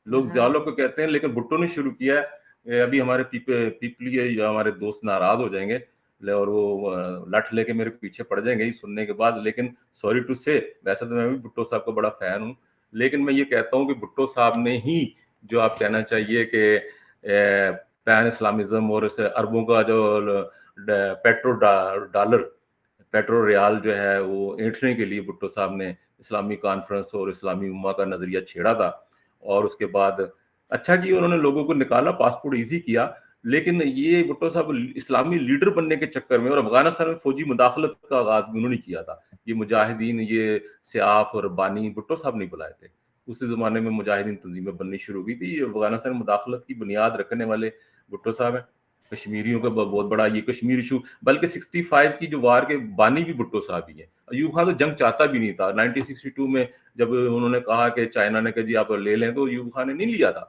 लोग ज़्यादा को कहते हैं, लेकिन भुट्टो ने शुरू किया है। अभी हमारे पीपली या हमारे दोस्त नाराज़ हो जाएँगे और वो लठ लेके मेरे पीछे पड़ जाएँगे ही सुनने के बाद। लेकिन सॉरी टू से, वैसे तो मैं भी भुट्टो साहब का बड़ा फ़ैन हूँ। लेकिन मैं ये कहता हूँ कि भुट्टो साहब ने ही जो आप कहना चाहिए कि पैन इस्लामिज्म और इसे अरबों का जो पेट्रो डॉलर पेट्रो रियाल जो है वो ऐंठने के लिए भुट्टो साहब ने इस्लामी कॉन्फ्रेंस और इस्लामी उम्मा का नजरिया छेड़ा था। और उसके बाद अच्छा किया उन्होंने, लोगों को निकाला, पासपोर्ट इजी किया। लेकिन ये भुट्टो साहब इस्लामी लीडर बनने के चक्कर में, और अफगानिस्तान में फौजी मुदाखलत का आगाज भी उन्होंने किया था। ये मुजाहिदीन, ये सियाफ और बानी भुट्टो साहब नहीं बुलाए थे। उसी जमाने में मुजाहिदीन तंजीमें बननी शुरू हुई थी। अफगानिस्तान में मुदाखलत की बुनियाद रखने वाले भुट्टो साहब हैं। कश्मीरियों का बहुत बड़ा ये कश्मीर इशू, बल्कि 65 की जो वार के बानी भी भुट्टो साहब ही हैं। अयूब खान तो जंग चाहता भी नहीं था। 1962 में जब उन्होंने कहा कि चाइना ने कहा जी आप ले लें, तो अयूब खान ने नहीं लिया था,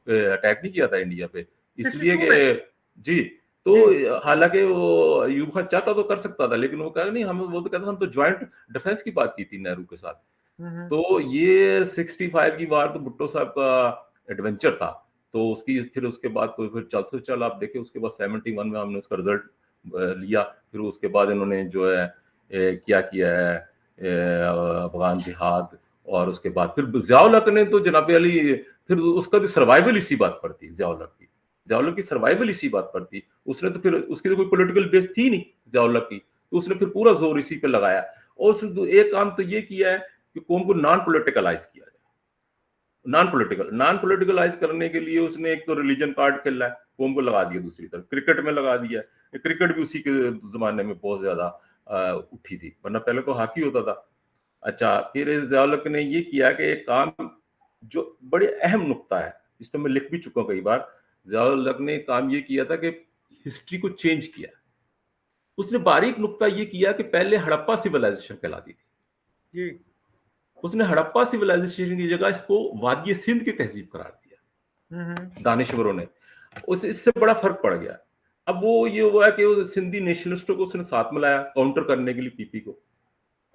अटैक नहीं किया था इंडिया पे, इसलिए 62 में। कि जी। तो जी हालांकि वो अयूब खान चाहता तो कर सकता था, लेकिन वो कहा नहीं, हम वो तो कहता हम तो ज्वाइंट डिफेंस की बात की थी नेहरू के साथ। हम्म। तो ये 65 की वार तो भुट्टो साहब का एडवेंचर था। तो उसकी फिर उसके बाद तो फिर चल से चल आप देखें, उसके बाद 71 में हमने उसका रिजल्ट लिया। फिर उसके बाद इन्होंने जो है क्या किया है, अफगान जिहाद। और उसके बाद फिर जियाउल हक ने तो जनाब अली, फिर उसका भी सर्वाइवल इसी बात पर थी। जियाउल हक की, जियाउल हक की सर्वाइवल इसी बात पर थी। उसने तो फिर, उसकी तो कोई पॉलिटिकल बेस थी नहीं जियाउल हक की, तो उसने फिर पूरा जोर इसी पे लगाया। और उसने तो एक काम तो ये किया है कि कौम को नॉन पोलिटिकलाइज किया जाए। नॉन पोलिटिकलाइज करने के लिए उसने एक तो रिलीजन कार्ड खेला है, कौम को लगा दिया, दूसरी तरफ क्रिकेट में लगा दिया। क्रिकेट भी उसी के जमाने में बहुत ज्यादा उठी थी, वरना पहले तो हॉकी होता था। अच्छा, फिर इस जियाउल ने ये किया कि एक काम जो बड़े अहम नुक्ता है, इस पर मैं लिख भी चुका हूं कई बार। जियाउल ने काम ये किया था कि हिस्ट्री को चेंज किया। उसने बारीक नुक्ता ये किया कि पहले हड़प्पा सिविलाइजेशन कहलाती थी, जी। उसने हड़प्पा सिविलाइजेशन की जगह इसको वादी सिंध की तहजीब करार दिया, दानिशवरों ने। उस इससे बड़ा फर्क पड़ गया। अब वो ये हुआ कि उस सिंधी नेशनलिस्टों को उसने साथ मिलाया काउंटर करने के लिए पीपी को,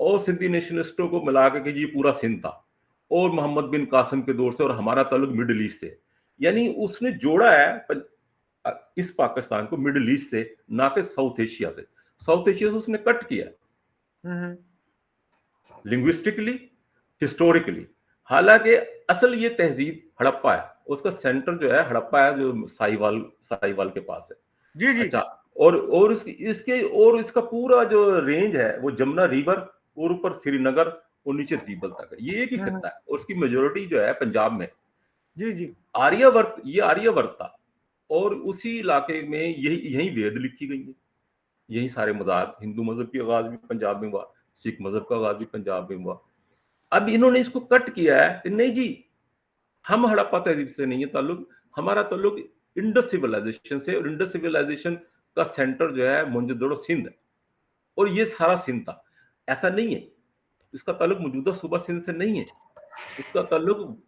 और सिंधी नेशनलिस्टों को मिला के कि ये पूरा सिंध था, और मोहम्मद बिन कासिम के दौर से, और हमारा ताल्लुक मिडिल ईस्ट से। यानी उसने जोड़ा है इस पाकिस्तान को मिडिल ईस्ट से, ना कि साउथ एशिया से। साउथ एशिया से उसने कट किया लिंग्विस्टिकली, हिस्टोरिकली। हालांकि असल ये तहजीब हड़प्पा है, उसका सेंटर जो है हड़प्पा है, जो साहिवाल के पास है। जी जी। अच्छा, और इसके और इसका पूरा जो रेंज है वो जमुना रिवर, और ऊपर श्रीनगर और नीचे दीबल तक है। ये एक ही खत्ता है, और उसकी मेजोरिटी जो है पंजाब में। जी जी। आर्यवर्त, ये आर्यवर्त था, और उसी इलाके में यही यही वेद लिखी गई है, यही सारे मज़ाहब, हिंदू मजहब की आगाज भी पंजाब में हुआ, सिख मजहब का आगाज भी पंजाब में हुआ। अब इन्होंने इसको कट किया है कि नहीं जी, हम हड़प्पा तहजीब से नहीं है ताल्लुक, हमारा ताल्लुक इंडस सिविलाइजेशन से, और इंडस सिविलाइजेशन का सेंटर जो है मोहनजोदड़ो सिंध है, और ये सारा सिंध था। ऐसा नहीं है, इसका ताल्लुक मौजूदा सूबा सिंध से नहीं है, इसका ताल्लुक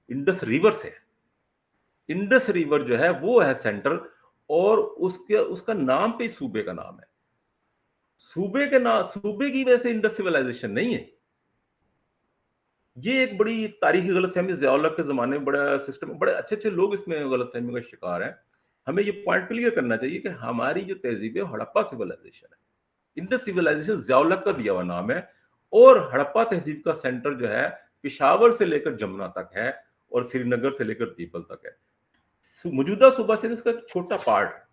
इंडस रिवर से है। इंडस रिवर जो है वो है सेंटर, और उसके उसका नाम पे सूबे का नाम है। सूबे के नाम, सूबे की वजह से इंडस सिविलाइजेशन नहीं है। ये एक बड़ी तारीखी गलतफहमी, ज़ियाउल हक के ज़माने में बड़ा सिस्टम, बड़े अच्छे-अच्छे लोग इसमें गलतफहमी का शिकार हैं। हमें ये पॉइंट क्लियर करना चाहिए कि हमारी जो तहज़ीब है हड़प्पा सिविलाइजेशन है। इंडस सिविलाइजेशन ज़ियाउल हक का दिया हुआ नाम है, और हड़प्पा तहज़ीब का सेंटर जो है पेशावर से लेकर जमुना तक है, और श्रीनगर से लेकर दीपल तक है। मौजूदा सूबा सिंध इसका एक छोटा पार्ट है।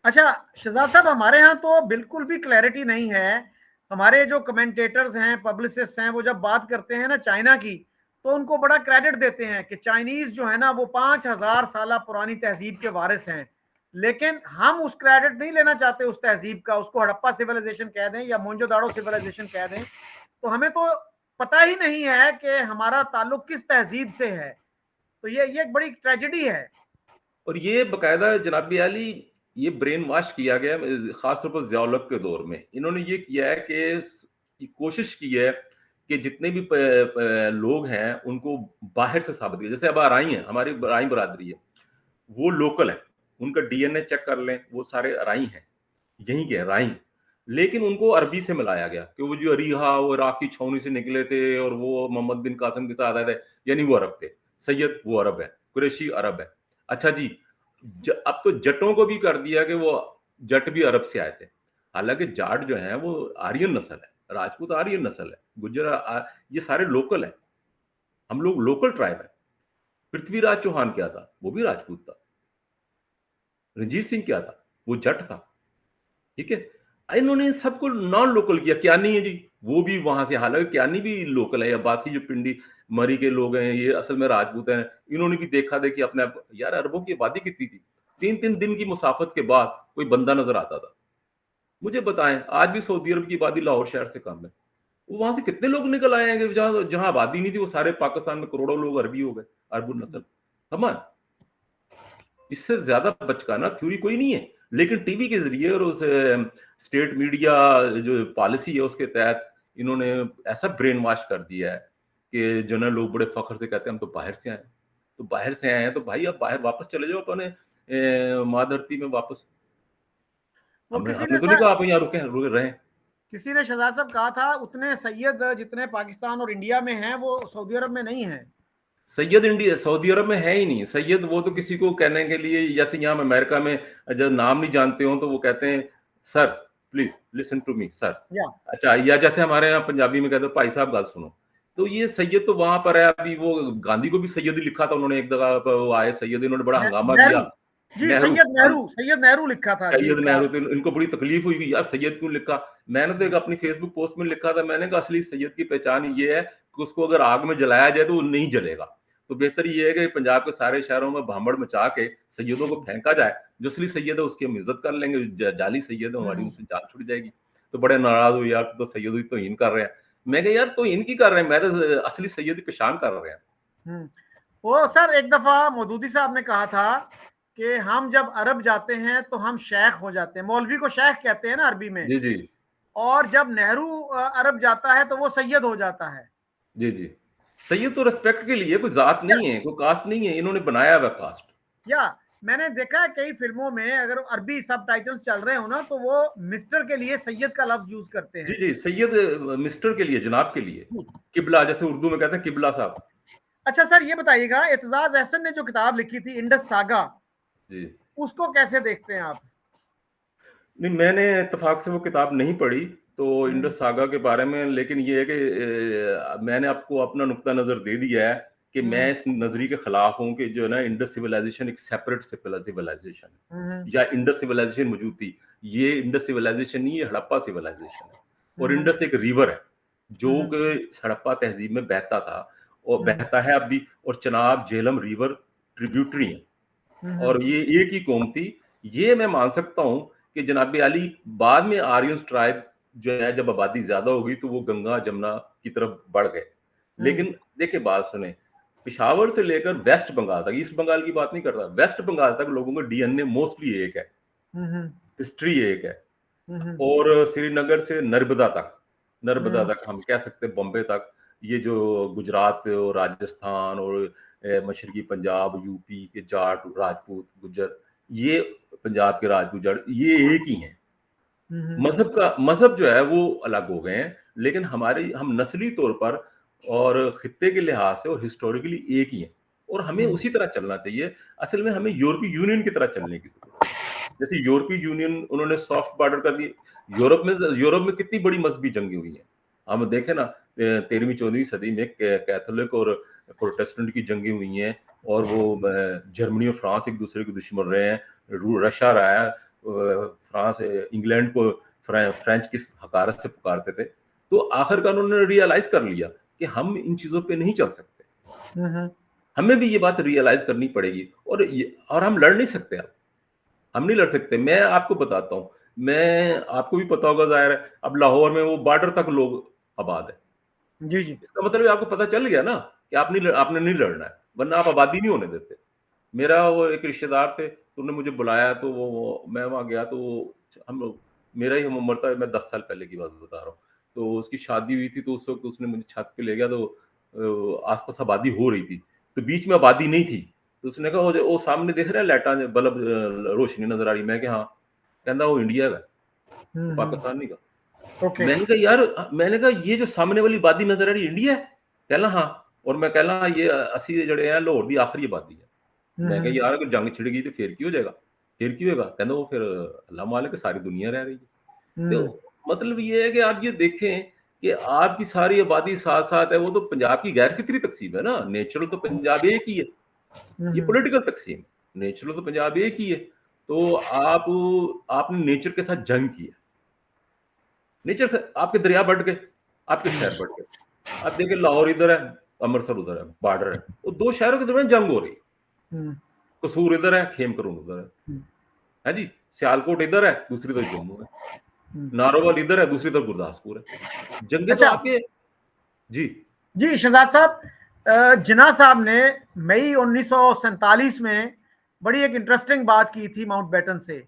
अच्छा शहजाद साहब, हमारे यहाँ तो बिल्कुल भी क्लैरिटी नहीं है। हमारे जो कमेंटेटर्स हैं, पब्लिसिस्ट हैं, वो जब बात करते हैं ना चाइना की, तो उनको बड़ा क्रेडिट देते हैं कि चाइनीज जो है ना वो 5,000 साल पुरानी तहजीब के वारिस हैं। लेकिन हम उस क्रेडिट नहीं लेना चाहते उस तहजीब का, उसको हड़प्पा सिविलाइजेशन कह दें या मोहनजोदाड़ो सिविलाइजेशन कह दें, तो हमें तो पता ही नहीं है कि हमारा ताल्लुक किस तहजीब से है। तो ये एक बड़ी ट्रेजेडी है। और ये बकायदा जनाबी आली, ये ब्रेन वॉश किया गया, खासतौर पर ज़ियाउल हक के दौर में। इन्होंने ये किया है कि कोशिश की है कि जितने भी लोग हैं उनको बाहर से साबित किया। जैसे अब अराई हैं, हमारी अराई बरादरी है, वो लोकल है, उनका डीएनए चेक कर लें, वो सारे अराई हैं, यहीं के अराई। लेकिन उनको अरबी से मिलाया गया कि वो जो अरीहा, वो इराक की छावनी से निकले थे, और वो मोहम्मद बिन कासिम के साथ आए थे, यानी वो अरब थे। सैयद वो अरब है, कुरैशी अरब है। अच्छा जी, अब तो जटों को भी कर दिया कि वो जट भी अरब से आए थे। हालांकि जाट जो है वो आर्यन नस्ल है, राजपूत आर्यन नस्ल है, गुज्जर ये सारे लोकल है, हम लोग लोकल ट्राइब है। पृथ्वीराज चौहान क्या था, वो भी राजपूत था। रंजीत सिंह क्या था, वो जट था। ठीक है। इन्होंने सबको नॉन लोकल किया। कियानी है जी, वो भी वहां से, हालांकि कियानी भी लोकल है, अब्बासी जो पिंडी मरी के लोग हैं, ये असल में राजपूत हैं। इन्होंने भी देखा देखी अपने आप, यार अरबों की आबादी कितनी थी, 3-3 दिन की मुसाफत के बाद कोई बंदा नजर आता था। मुझे बताएं, आज भी सऊदी अरब की आबादी लाहौर शहर से कम है। वो वहां से कितने लोग निकल आए हैं कि जहां जहां आबादी नहीं थी, वो सारे पाकिस्तान में करोड़ों लोग अरबी हो गए, अरबुल नस्ल। कमान, इससे ज्यादा बचकाना थ्योरी कोई नहीं है। लेकिन टीवी के जरिए और उस स्टेट मीडिया जो पॉलिसी है उसके तहत इन्होंने ऐसा ब्रेन वॉश कर दिया है कि जो ना लोग बड़े फख्र से कहते हैं हम तो बाहर से आए हैं। तो बाहर से आए हैं तो भाई आप बाहर वापस चले जाओ अपने माँ धरती में वापस। वो हमें किसी हमने ने तो नहीं सर, कहा आप यहाँ रुके रुके रहे। किसी ने शहजाद साहब कहा था उतने सैयद जितने पाकिस्तान और इंडिया में हैं वो सऊदी अरब में नहीं है। सैयद इंडिया सऊदी अरब में है ही नहीं। सैयद वो तो किसी को कहने के लिए, जैसे यहाँ अमेरिका में जब नाम नहीं जानते हो तो वो कहते हैं sir please listen to me sir. या अच्छा, या जैसे हमारे यहाँ पंजाबी में कहते हैं भाई साहब गल सुनो। तो ये सैयद तो वहां पर है। अभी वो गांधी को भी सैयद ही लिखा था उन्होंने, एक जगह पर वो आए सैयद, इन्होंने बड़ा हंगामा नेहरू, किया। जी नेहरू, सैयद नेहरू, सैयद नेहरू लिखा था जी सैयद का। नेहरू, तो इनको बड़ी तकलीफ हुई कि यार सैयद क्यों लिखा। मैंने तो एक अपनी फेसबुक पोस्ट में लिखा था, मैंने कहा असली सैयद की पहचान ये है कि उसको अगर आग में जलाया जाए तो वो नहीं जलेगा। तो बेहतर ये है कि पंजाब के सारे शहरों में भांबड़ मचा के सैयदों को फेंका जाए। जो असली सैयद है उसकी हम इज्जत कर लेंगे, जाली सैयद है हमारी उनसे जान छुट जाएगी। तो बड़े नाराज हुए, यार तो सैयद ही तौहीन कर रहे हैं। मैं कहा यार तौहीन की कर रहे हैं, मैं तो असली सैयद की पहचान कर रहे हैं। वो सर एक दफा मौदूदी साहब ने कहा था कि हम जब अरब जाते हैं तो हम शेख हो जाते हैं, मौलवी को शेख कहते हैं ना अरबी में। जी जी और जब नेहरू अरब जाता है तो वो सैयद हो जाता है। जी जी। सैयद तो रिस्पेक्ट के लिए, कोई जात या, नहीं है, कोई कास्ट नहीं है, इन्होंने बनाया हुआ कास्ट। या मैंने देखा है कई फिल्मों में अगर अरबी सब टाइटल्स चल रहे हो ना तो वो मिस्टर के लिए सैयद का लफ्ज यूज करते जी हैं। जी, सैयद मिस्टर के लिए, जनाब के लिए। किबला, जैसे उर्दू में कहते हैं किबला साहब। अच्छा सर ये बताइएगा, एतजाज अहसन ने जो किताब लिखी थी इंडस सागा, जी। उसको कैसे देखते हैं आप? नहीं, मैंने इत्तेफाक से वो किताब नहीं पढ़ी तो इंडस सागा के बारे में, लेकिन ये है कि मैंने आपको अपना नुक्ता नज़र दे दिया है कि मैं इस नज़रिए के खिलाफ हूँ कि जो है ना इंडस सिविलाइजेशन एक सेपरेट सिविलाइजेशन है, या इंडस सिविलाइजेशन मौजूद थी। ये इंडस सिविलाइजेशन नहीं, ये हड़प्पा सिविलाइजेशन है। और इंडस एक रिवर है जो कि हड़प्पा तहजीब में बहता था और बहता है अब भी, और चनाब झेलम रिवर ट्रिब्यूटरी है और ये एक ही कौम थी। ये मैं मान सकता हूँ कि जनाब अली बाद में आर्यन ट्राइब जो है जब आबादी ज्यादा हो गई तो वो गंगा जमुना की तरफ बढ़ गए। लेकिन देखिए बात सुने, पिशावर से लेकर वेस्ट बंगाल तक, ईस्ट बंगाल की बात नहीं करता, वेस्ट बंगाल तक लोगों का डीएनए मोस्टली एक है, हिस्ट्री एक है। और श्रीनगर से नर्मदा तक हम कह सकते हैं, बॉम्बे तक, ये जो गुजरात और राजस्थान और मशरकी पंजाब यूपी के जाट राजपूत गुज्जर, ये पंजाब के राजपूत जाट, ये एक ही हैं। मजहब जो है वो अलग हो गए हैं, लेकिन हमारे हम नस्ली तौर पर और खित्ते के लिहाज से और हिस्टोरिकली एक ही हैं। और हमें उसी तरह चलना चाहिए। असल में हमें यूरोपीय यूनियन की तरह चलने की जरूरत है। जैसे यूरोपीय यूनियन उन्होंने सॉफ्ट बॉर्डर कर दी। यूरोप में कितनी बड़ी मजहबी जंगें हुई हैं। हम देखें ना, 13वीं-14वीं सदी में कैथोलिक और प्रोटेस्टेंट की जंगें हुई हैं, और वो जर्मनी और फ्रांस एक दूसरे के दुश्मन रहे हैं। रशिया रहा है, फ्रांस इंग्लैंड को फ्रेंच की हकारत से पुकारते थे। तो आखिरकार उन्होंने रियलाइज कर लिया कि हम इन चीजों पे नहीं चल सकते। हमें भी ये बात रियलाइज करनी पड़ेगी, और हम लड़ नहीं सकते। अब हम नहीं लड़ सकते। मैं आपको बताता हूँ, मैं आपको भी पता होगा जाहिर है, अब लाहौर में वो बॉर्डर तक लोग आबाद है। जी जी। इसका मतलब आपको पता चल गया ना कि आपने नहीं लड़ना है, वरना आप आबादी नहीं होने देते। मेरा वो एक रिश्तेदार थे, तो उन्होंने मुझे बुलाया, तो वो मैं वहां गया, तो हम लोग, मेरा ही हम उम्र था, मैं 10 साल पहले की बात बता रहा हूँ। तो उसकी शादी हुई थी, तो उस वक्त उसने मुझे छत पे ले गया, तो आसपास आबादी हो रही थी, तो बीच में आबादी नहीं थी। तो उसने कहा वो सामने देख रहे हैं लाइटा बल्ब, रोशनी नजर आ रही। मैं क्या, हाँ। कहता वो इंडिया का, वो पाकिस्तानी का। ओके। मैंने कहा ये जो सामने वाली आबादी नजर आ रही इंडिया है? कहला हाँ। और मैं कहला ये असि जड़े हैं लाहौर की आखिरी आबादी है। मैं कहा यार अगर जंग छिड़ गई तो फिर की हो जाएगा? फिर की होगा? कहना वो फिर अल्लाह मालिक सारी दुनिया रह रही है। तो मतलब ये है कि आप ये देखें कि आपकी सारी आबादी साथ साथ है, वो तो पंजाब की गैर फितरी तकसीम है ना। नेचुरल तो पंजाब एक ही है, ये पॉलिटिकल तकसीम है। नेचुरल तो पंजाब एक ही है। तो आपने नेचर के साथ जंग किया, नेचर था, आपके दरिया बढ़ गए, आपके शहर बढ़ गए। आप देखिए लाहौर इधर है, अमृतसर उधर है, बॉर्डर है, वो दो शहरों के दरमियान जंग हो रही है। कसूर इधर है, खेमकरून उधर है जी। सियालकोट इधर है, दूसरी तरफ जम्मू है। नारोवाल इधर है, दूसरी तरफ गुरदासपुर है। जंगे तो अच्छा आपके जी जी शहजाद साहब, जिन्ना साहब ने मई 1947 में बड़ी एक इंटरेस्टिंग बात की थी माउंटबेटन से,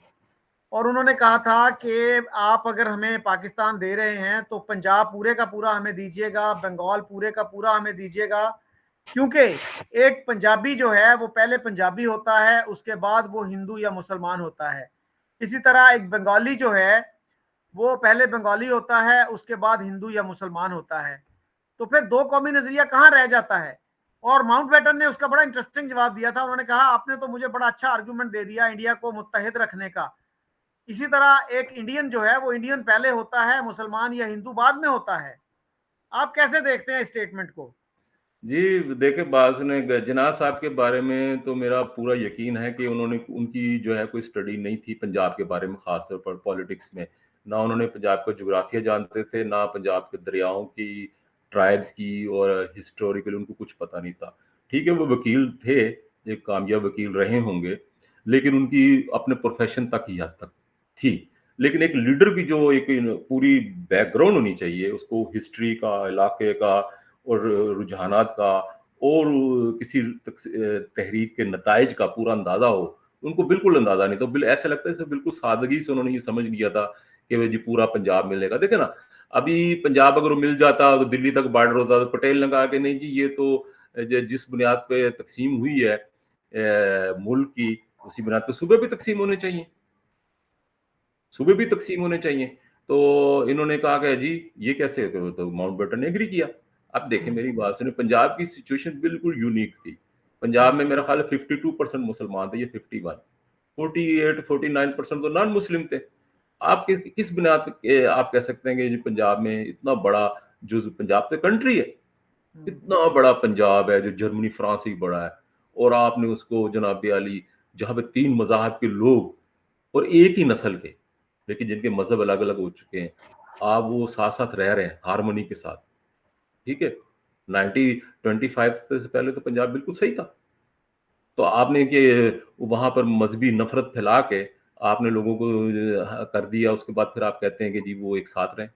और उन्होंने कहा था कि आप अगर हमें पाकिस्तान दे रहे हैं तो पंजाब पूरे का पूरा हमें दीजिएगा, बंगाल पूरे का पूरा हमें दीजिएगा, क्योंकि एक पंजाबी जो है वो पहले पंजाबी होता है, उसके बाद वो हिंदू या मुसलमान होता है। इसी तरह एक बंगाली जो है वो पहले बंगाली होता है, उसके बाद हिंदू या मुसलमान होता है। तो फिर दो कौमी नजरिया कहाँ रह जाता है? और माउंटबेटन ने उसका बड़ा इंटरेस्टिंग जवाब दिया था। उन्होंने कहा आपने तो मुझे बड़ा अच्छा आर्गुमेंट दे दिया इंडिया को मुत्तहिद रखने का। इसी तरह एक इंडियन जो है वो इंडियन पहले होता है, मुसलमान या हिंदू बाद में होता है। आप कैसे देखते हैं स्टेटमेंट को? जी, देखिए बात सुने, जिन्ना साहब के बारे में तो मेरा पूरा यकीन है कि उन्होंने उनकी जो है कोई स्टडी नहीं थी पंजाब के बारे में, ख़ास तौर पर पॉलिटिक्स में। ना उन्होंने पंजाब का ज्योग्राफिया जानते थे, ना पंजाब के दरियाओं की, ट्राइब्स की, और हिस्टोरिकली उनको कुछ पता नहीं था। ठीक है, वो वकील थे, एक कामयाब वकील रहे होंगे, लेकिन उनकी अपने प्रोफ़ेशन तक ही हद तक थी। लेकिन एक लीडर की जो एक पूरी बैकग्राउंड होनी चाहिए, उसको हिस्ट्री का, इलाके का और रुझानात का और किसी तहरीक के नताइज का पूरा अंदाजा हो, उनको बिल्कुल अंदाजा नहीं। तो ऐसा लगता है जैसे बिल्कुल सादगी से उन्होंने ये समझ लिया था कि भाई जी पूरा पंजाब मिलेगा। देखे ना, अभी पंजाब अगर वो मिल जाता तो दिल्ली तक बॉर्डर होता, तो पटेल ने कहा कि नहीं जी, ये तो जिस बुनियाद पे तकसीम हुई है मुल्क की, उसी बुनियाद पे सूबे भी तकसीम होने चाहिए, सूबे भी तकसीम होने चाहिए। तो इन्होंने कहा कि जी ये कैसे, तो माउंटबेटन ने एग्री किया। अब देखें मेरी बात सुनिए, पंजाब की सिचुएशन बिल्कुल यूनिक थी। पंजाब में मेरा ख्याल है 52% मुसलमान थे, ये 51, 48 49% तो नॉन मुस्लिम थे। आप किस बुनियाद पे आप कह सकते हैं कि जी पंजाब में इतना बड़ा, जो पंजाब तो कंट्री है, इतना बड़ा पंजाब है जो जर्मनी फ्रांस से भी बड़ा है, और आपने उसको जनाब आली, जहाँ पे 3 मज़ाहब के लोग और एक ही नस्ल के, लेकिन जिनके मज़हब अलग-अलग हो चुके हैं, आप वो साथ-साथ रह रहे हैं हार्मनी के साथ, ठीक है? 1925 से पहले तो पंजाब बिल्कुल सही था। तो आपने कि वहाँ पर मज़हबी नफ़रत फैला के आपने लोगों को कर दिया, उसके बाद फिर आप कहते हैं कि जी वो एक साथ रहें।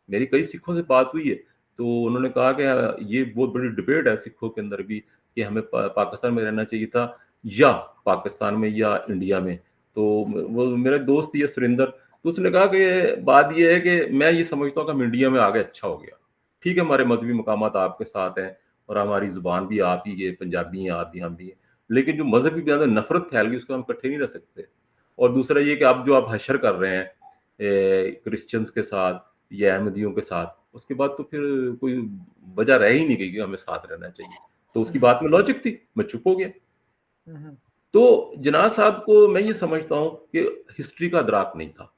मेरी कई सिखों से बात हुई है, तो उन्होंने कहा कि ये बहुत बड़ी डिबेट है सिखों के अंदर भी कि हमें पाकिस्तान में रहना चाहिए था या पाकिस्तान में या इंडिया में। तो वो मेरा दोस्त ही है सुरेंद्र, तो उसने कहा कि बात ये है कि मैं ये समझता हूँ कि हम इंडिया में आ गए अच्छा हो गया। ठीक है, हमारे मज़हबी मकामात आपके साथ हैं और हमारी ज़ुबान भी आप ही है, पंजाबी हैं आप भी, हम भी हैं। लेकिन जो मज़हबी ज़्यादा नफ़रत फैल गई, उसको हम इकट्ठे नहीं रह सकते। और दूसरा ये कि आप हशर कर रहे हैं क्रिश्चियंस के साथ या अहमदियों के साथ, उसके बाद तो फिर कोई वजह रह ही नहीं गई कि हमें साथ रहना चाहिए। तो उसकी बात में लॉजिक थी, मैं चुप हो गया। तो जिनाह साहब को मैं ये समझता हूँ कि हिस्ट्री का अदराक नहीं था,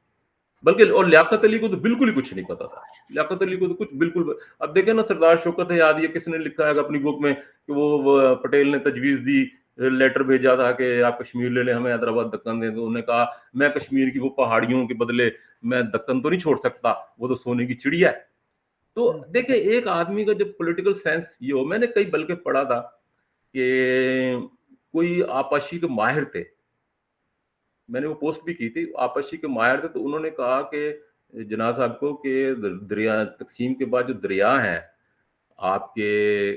बल्कि और लियाकत अली को तो बिल्कुल ही कुछ नहीं पता था। लियाकत अली को तो कुछ बिल्कुल, अब देखें ना सरदार शौकत है याद, ये किसने लिखा है अपनी बुक में कि वो पटेल ने तजवीज़ दी, लेटर भेजा था कि आप कश्मीर ले लें, हमें हैदराबाद दक्कन दें। तो उन्होंने कहा मैं कश्मीर की वो पहाड़ियों के बदले मैं दक्कन तो नहीं छोड़ सकता, वो तो सोने की चिड़िया है। तो देखिए एक आदमी का जब पॉलिटिकल सेंस ये हो, मैंने कई बल्कि पढ़ा था कि कोई आपसी के माहिर थे, मैंने वो पोस्ट भी की थी, आपसी के माहिर थे, तो उन्होंने कहा कि जिन्ना साहब को कि दरिया तकसीम के बाद जो दरिया हैं आपके,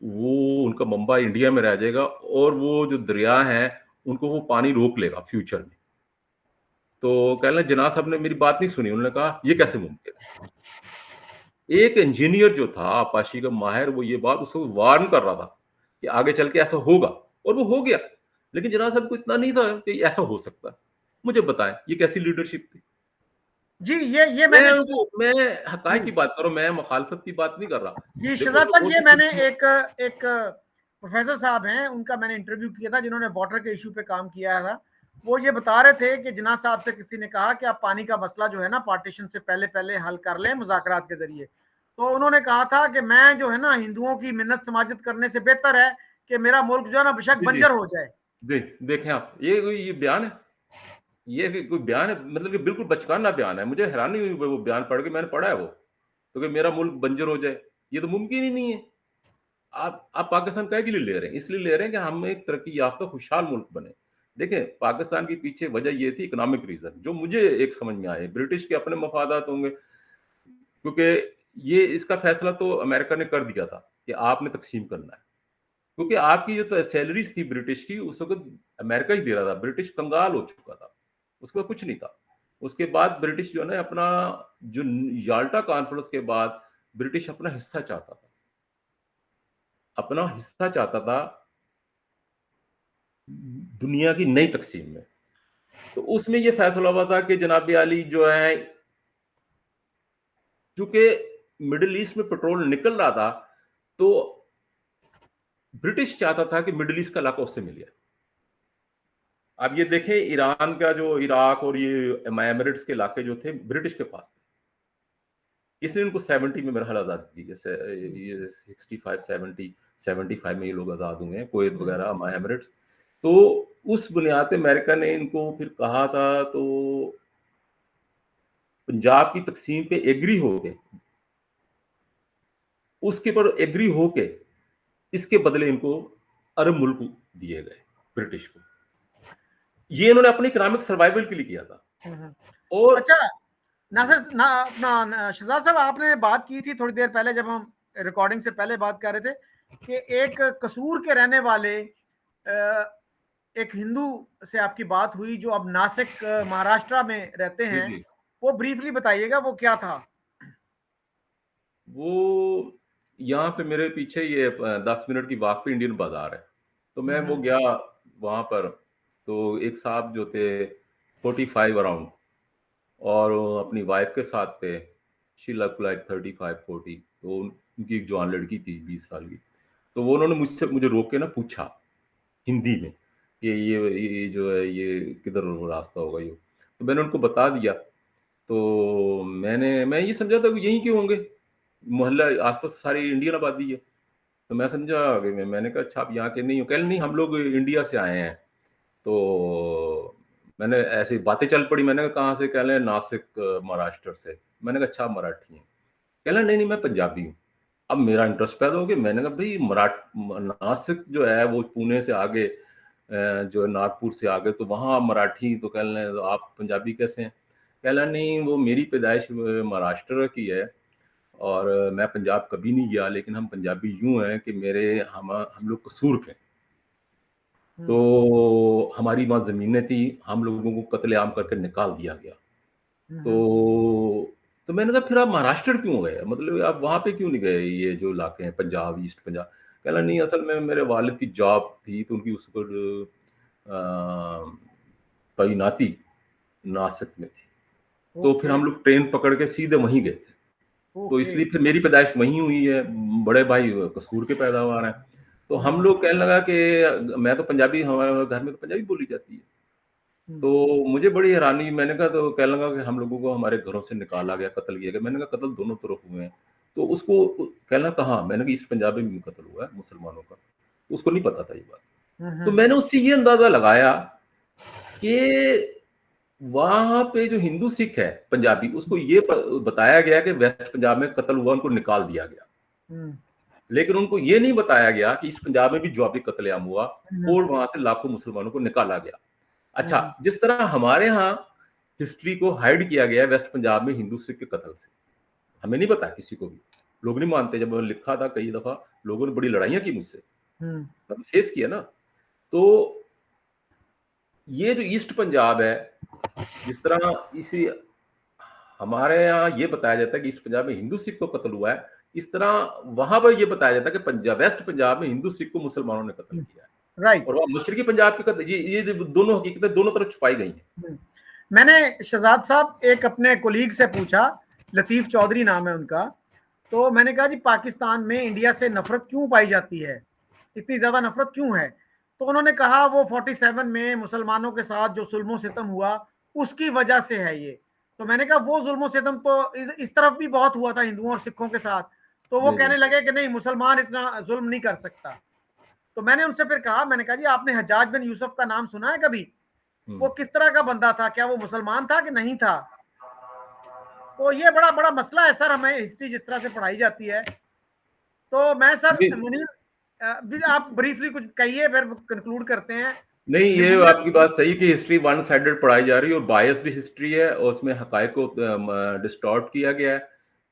वो उनका मंबा इंडिया में रह जाएगा और वो जो दरिया हैं उनको वो पानी रोक लेगा फ्यूचर में। तो कहने लगे जिन्ना साहब ने मेरी बात नहीं सुनी, उन्होंने कहा ये कैसे मुमकिन है? एक इंजीनियर जो था आपाशी का माहिर, वो ये बात उसको वार्न कर रहा था कि आगे चल के ऐसा होगा, और वो हो गया। लेकिन जिन्ना साहब को इतना नहीं था कि ऐसा हो सकता है। मुझे बताएं ये कैसी लीडरशिप थी? जी ये मैंने मैं हकायक जी की बात कर रहा हूँ, मैं मुखालफत की बात नहीं कर रहा। जी देखो शहजाद साहब, लोगों ये की मैंने खुशी, एक एक प्रोफेसर साहब हैं, उनका मैंने इंटरव्यू किया था जिन्होंने वाटर के इशू पे काम किया था। वो ये बता रहे थे कि जिन्ना साहब से किसी ने कहा कि आप पानी का मसला जो है ना पार्टीशन से पहले पहले हल कर लें मुज़ाकरात के जरिए। तो उन्होंने कहा था कि मैं जो है ना हिंदुओं की मिन्नत समाजत करने से बेहतर है कि मेरा मुल्क जो है ना बेशक जी, जी। बंजर हो जाए। देखें आप, ये बयान है। ये कि कोई बयान है, मतलब कि बिल्कुल बचकाना बयान है। मुझे हैरानी हुई वो बयान पढ़ के, मैंने पढ़ा है वो, तो कि मेरा मुल्क बंजर हो जाए, ये तो मुमकिन ही नहीं है। आप पाकिस्तान काहे के लिए ले रहे हैं? इसलिए ले रहे हैं कि हम एक तरक्की याफ्ता खुशहाल मुल्क बने। देखें, पाकिस्तान के पीछे वजह ये थी इकोनॉमिक रीज़न, जो मुझे एक समझ में आए। ब्रिटिश के अपने मफादात होंगे, क्योंकि ये इसका फैसला तो अमेरिका ने कर दिया था कि आपने तक़सीम करना है। क्योंकि आपकी जो तो सैलरीज़ थी ब्रिटिश की, उस वक़्त अमेरिका ही दे रहा था, ब्रिटिश कंगाल हो चुका था, उसके बाद कुछ नहीं था। उसके बाद ब्रिटिश जो है ना अपना, जो याल्टा कॉन्फ्रेंस के बाद ब्रिटिश अपना हिस्सा चाहता था, अपना हिस्सा चाहता था दुनिया की नई तक़सीम में। तो उसमें ये फैसला हुआ था कि जनाब आली जो है, चूँकि मिडल ईस्ट में पेट्रोल निकल रहा था, तो ब्रिटिश चाहता था कि मिडल ईस्ट का इलाका उससे मिल जाए। अब ये देखें, ईरान का जो इराक और ये एमिरेट्स के इलाके जो थे, ब्रिटिश के पास थे। इसलिए उनको 70 में मेरा ख्याल आज़ादी दी। जैसे ये 65, 70, 75 में ये लोग आज़ाद हुए हैं, कुवैत वगैरह, एमिरेट्स। तो उस बुनियाद पे अमेरिका ने इनको फिर कहा था, तो पंजाब की तक़सीम पे एग्री हो गए। उसके ऊपर एग्री होके, इसके बदले इनको अरब मुल्क दिए गए, ब्रिटिश को। ये इन्होंने अपने इकोनॉमिक सर्वाइवल के लिए किया था। और अच्छा नासिर ना अपना शहजाद साहब, आपने बात की थी थोड़ी देर पहले, जब हम रिकॉर्डिंग से पहले बात कर रहे थे, कि एक कसूर के रहने वाले एक हिंदू से आपकी बात हुई जो अब नासिक महाराष्ट्र में रहते जी, हैं। जी। वो ब्रीफली बताइएगा, वो क्या था? वो यहाँ पे मेरे पीछे ये 10 मिनट की वॉक पे इंडियन बाज़ार है। तो मैं वो गया वहाँ पर, तो एक साहब जो थे 45 अराउंड, और वो अपनी वाइफ़ के साथ थे। शी लुक्ड लाइक 35-40, तो उनकी एक जवान लड़की थी 20 साल की। तो वो उन्होंने मुझे रोक के ना पूछा हिंदी में कि ये जो है ये किधर रास्ता होगा ये? तो मैंने उनको बता दिया। तो मैं ये समझा था कि यहीं के होंगे, मोहल्ला आस-पास सारी इंडियन आबादी है। तो मैं समझा कि मैंने कहा अच्छा आप यहाँ के नहीं हो? कह रहे नहीं, हम लोग इंडिया से आए हैं। तो मैंने ऐसे ही बातें चल पड़ी, मैंने कहा कहाँ से? कह रहे हैं नासिक महाराष्ट्र से। मैंने कहा अच्छा आप मराठी हैं? कह रहे नहीं, नहीं मैं पंजाबी हूँ। अब मेरा इंटरेस्ट पैदा हो गया, मैंने कहा भई नासिक जो है वो पुणे से आगे, जो है नागपुर से आगे, तो वहाँ मराठी, तो कह रहे हैं आप पंजाबी कैसे हैं? कह रहा नहीं वो मेरी पैदाइश महाराष्ट्र की है, और मैं पंजाब कभी नहीं गया, लेकिन हम पंजाबी यूँ हैं कि हम लोग कसूर के हैं। तो हमारी वहाँ ज़मीनें थी, हम लोगों को कत्लेआम करके निकाल दिया गया। तो मैंने कहा फिर आप महाराष्ट्र क्यों गए? मतलब आप वहाँ पे क्यों नहीं गए, ये जो इलाके हैं पंजाब, ईस्ट पंजाब? कह रहा नहीं असल में मेरे वालिद की जॉब थी, तो उनकी उस पर तैनाती नासिक में थी। तो फिर ओके, हम लोग ट्रेन पकड़ के सीधे वहीं गए थे। तो ओके। इसलिए फिर मेरी पैदाइश वहीं हुई है, बड़े भाई कसूर के पैदावार हैं। तो हम लोग कहने लगा कि मैं तो पंजाबी, हमारे घर में तो पंजाबी बोली जाती है। तो मुझे बड़ी हैरानी, मैंने कहा, तो कहने लगा कि हम लोगों को हमारे घरों से निकाला गया, कत्ल किया गया। मैंने कहा कत्ल दोनों तरफ हुए हैं। तो उसको कहना कहाँ? मैंने कहा ईस्ट पंजाब में भी कत्ल हुआ है मुसलमानों का। उसको नहीं पता था ये बात। तो मैंने उससे ये अंदाज़ा लगाया कि वहाँ पे जो हिंदू सिख है पंजाबी, उसको ये बताया गया कि वेस्ट पंजाब में कत्ल हुआ, उनको निकाल दिया गया। लेकिन उनको ये नहीं बताया गया कि ईस्ट पंजाब में भी जवाबी कत्लेआम हुआ और वहाँ से लाखों मुसलमानों को निकाला गया। अच्छा, जिस तरह हमारे यहाँ हिस्ट्री को हाइड किया गया है वेस्ट पंजाब में हिंदू सिख के कत्ल से, हमें नहीं पता किसी को भी। लोग नहीं मानते। जब मैंने लिखा था कई दफ़ा, लोगों ने बड़ी लड़ाइयाँ की मुझसे, मतलब फेस किया ना। तो ये जो ईस्ट पंजाब है, जिस तरह इसी हमारे यहाँ ये बताया जाता है कि ईस्ट पंजाब में हिंदू सिख को कत्ल हुआ है, इस तरह वहाँ पर ये बताया जाता है कि वेस्ट पंजाब में हिंदू सिख को मुसलमानों ने कत्ल किया है। राइट। और वहाँ मशरकी पंजाब के कत्ल, ये दोनों हकीकतें दोनों तरफ छुपाई गई हैं। मैंने शहजाद साहब एक अपने कोलीग से पूछा, लतीफ चौधरी नाम है उनका, तो मैंने कहा जी पाकिस्तान में इंडिया से नफरत क्यों पाई जाती है, इतनी ज्यादा नफरत क्यों है? तो उन्होंने कहा वो 47 में मुसलमानों के साथ जो जुल्मो सितम हुआ उसकी वजह से है ये। तो मैंने कहा वो जुल्मो सितम तो इस तरफ भी बहुत हुआ था हिंदुओं और सिखों के साथ। तो वो जी, जी। कहने लगे कि नहीं, मुसलमान इतना जुल्म नहीं कर सकता। तो मैंने उनसे फिर कहा, मैंने कहा जी आपने हज्जाज बिन यूसुफ का नाम सुना है कभी? वो किस तरह का बंदा था, क्या वो मुसलमान था कि नहीं था। तो ये बड़ा बड़ा मसला है सर, हमें हिस्ट्री जिस तरह से पढ़ाई जाती है। तो मैं सर मुनीर, आप ब्रीफली कुछ कहिए, फिर कंक्लूड करते हैं। नहीं, ये जमहूरियत, आपकी बात सही कि हिस्ट्री वन साइडेड पढ़ाई जा रही है और बायस भी हिस्ट्री है और उसमें हकायक को डिस्टॉर्ट किया गया है।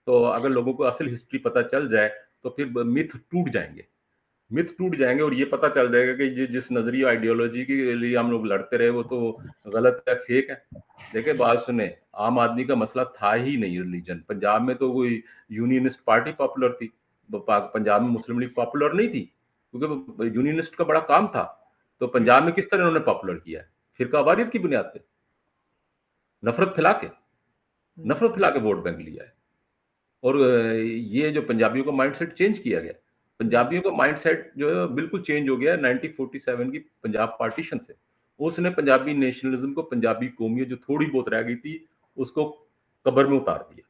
तो अगर लोगों को असल हिस्ट्री पता चल जाए तो फिर मिथ टूट जाएंगे, मिथ टूट जाएंगे और ये पता चल जाएगा कि जिस नजरिया आइडियोलॉजी के लिए हम लोग लड़ते रहे वो तो गलत है, फेक है। देखिए बात सुने, आम आदमी का मसला था ही नहीं रिलीजन। पंजाब में तो कोई यूनियनिस्ट पार्टी पॉपुलर थी, पंजाब में मुस्लिम लीग पॉपुलर नहीं थी क्योंकि यूनियनिस्ट का बड़ा काम था। तो पंजाब में किस तरह उन्होंने पॉपुलर किया है? फिरकावारियत की बुनियाद पे, नफरत फैला के, नफरत फैला के वोट बैंक लिया है। और ये जो पंजाबियों का माइंडसेट चेंज किया गया, पंजाबियों का माइंडसेट जो है बिल्कुल चेंज हो गया है 1947 की पंजाब पार्टीशन से। उसने पंजाबी नेशनलिज्म को, पंजाबी कौमियत जो थोड़ी बहुत रह गई थी उसको कब्र में उतार दिया,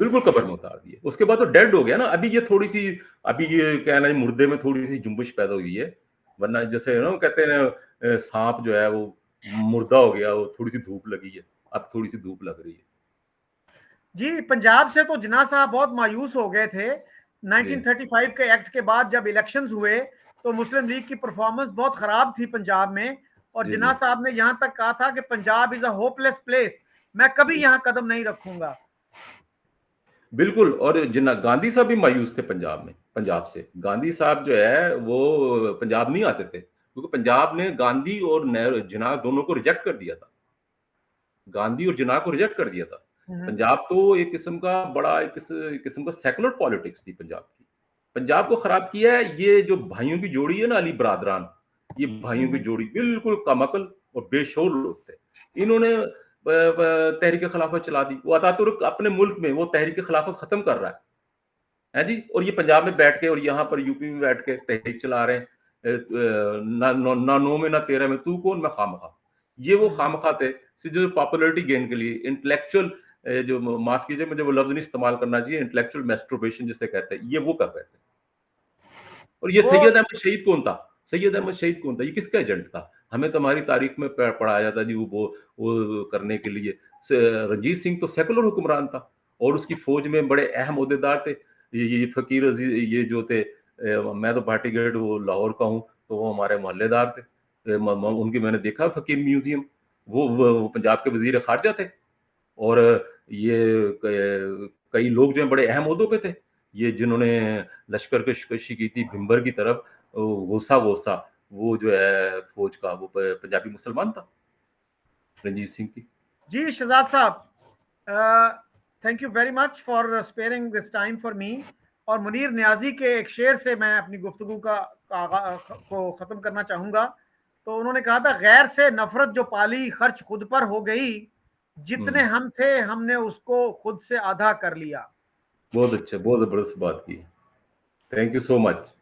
बिल्कुल कब्र में उतार दिया। उसके बाद तो डेड हो गया ना। अभी ये थोड़ी सी, अभी ये क्या ना, मुर्दे में थोड़ी सी जुम्बिश पैदा हुई है, वरना जैसे ना कहते हैं सांप जो है वो मुर्दा हो गया, वो थोड़ी सी धूप लगी है, अब थोड़ी सी धूप लग रही है। जी पंजाब से तो जिन्ना साहब बहुत मायूस हो गए थे 1935 के एक्ट के बाद। जब इलेक्शंस हुए तो मुस्लिम लीग की परफॉर्मेंस बहुत खराब थी पंजाब में, और जिन्ना साहब ने यहां तक कहा था कि Punjab is a hopeless place, मैं कभी यहां कदम नहीं रखूंगा। बिल्कुल। और जिन्ना गांधी साहब भी मायूस थे पंजाब में, पंजाब से। गांधी साहब जो है वो पंजाब नहीं आते थे क्योंकि पंजाब ने गांधी और नेहरू, जिन्ना दोनों को रिजेक्ट कर दिया था। गांधी और जिन्ना को रिजेक्ट कर दिया था। पंजाब तो एक किस्म का बड़ा, एक किस्म का सेकुलर पॉलिटिक्स थी पंजाब की। पंजाब को खराब किया है ये जो भाइयों की जोड़ी है ना, अली बरादरान, ये भाइयों की जोड़ी बिल्कुल कमअकल और बेशोर लोग थे। इन्होंने तहरीक खिलाफत चला दी। वो अतातुर्क अपने मुल्क में वो तहरीक खिलाफत खत्म कर रहा है जी, और ये पंजाब में बैठ के और यहाँ पर यूपी में बैठ के तहरीक चला रहे हैं। ना 9 में ना 13 में, तू कौन मैं खामखा। ये वो खामखा थे जो पॉपुलैरिटी गेन के लिए इंटेलेक्चुअल, जो माफ कीजिए मुझे वो लफ्ज नहीं इस्तेमाल करना चाहिए, इंटेलेक्चुअल मैस्टरबेशन जिसे कहते हैं, ये वो कर रहे थे। और ये सैयद अहमद शहीद कौन था? सैयद अहमद शहीद कौन था? ये किसका एजेंट था? हमें तो हमारी तारीख में पढ़ाया जाता जी वो करने के लिए। रंजीत सिंह तो सेकुलर हुक्मरान था और उसकी फौज में बड़े अहम ओहदेदार थे। ये फकीर अजीज ये जो थे, मैं तो भाटी गेट वो लाहौर का हूँ, तो वो हमारे मोहल्लेदार थे। उनकी मैंने देखा फकीर म्यूजियम, वो पंजाब के वजीर खारजा थे। और ये कई लोग जो है बड़े अहम ओहदों पे थे, ये जिन्होंने लश्कर कशी की थी भिम्बर की तरफ, गोसा गोसा, वो जो है फौज का वो पंजाबी मुसलमान था, रंजीत सिंह की। जी शहजाद साहब, thank you very much for sparing this time for me. और मुनीर न्याजी के एक शेर से मैं अपनी गुफ्तगू को ख़त्म करना चाहूँगा। तो उन्होंने कहा था, गैर से नफरत जो पाली खर्च खुद पर हो गई, जितने हम थे हमने उसको खुद से आधा कर लिया। बहुत अच्छा, बहुत जबरदस्त बात की। Thank you so much.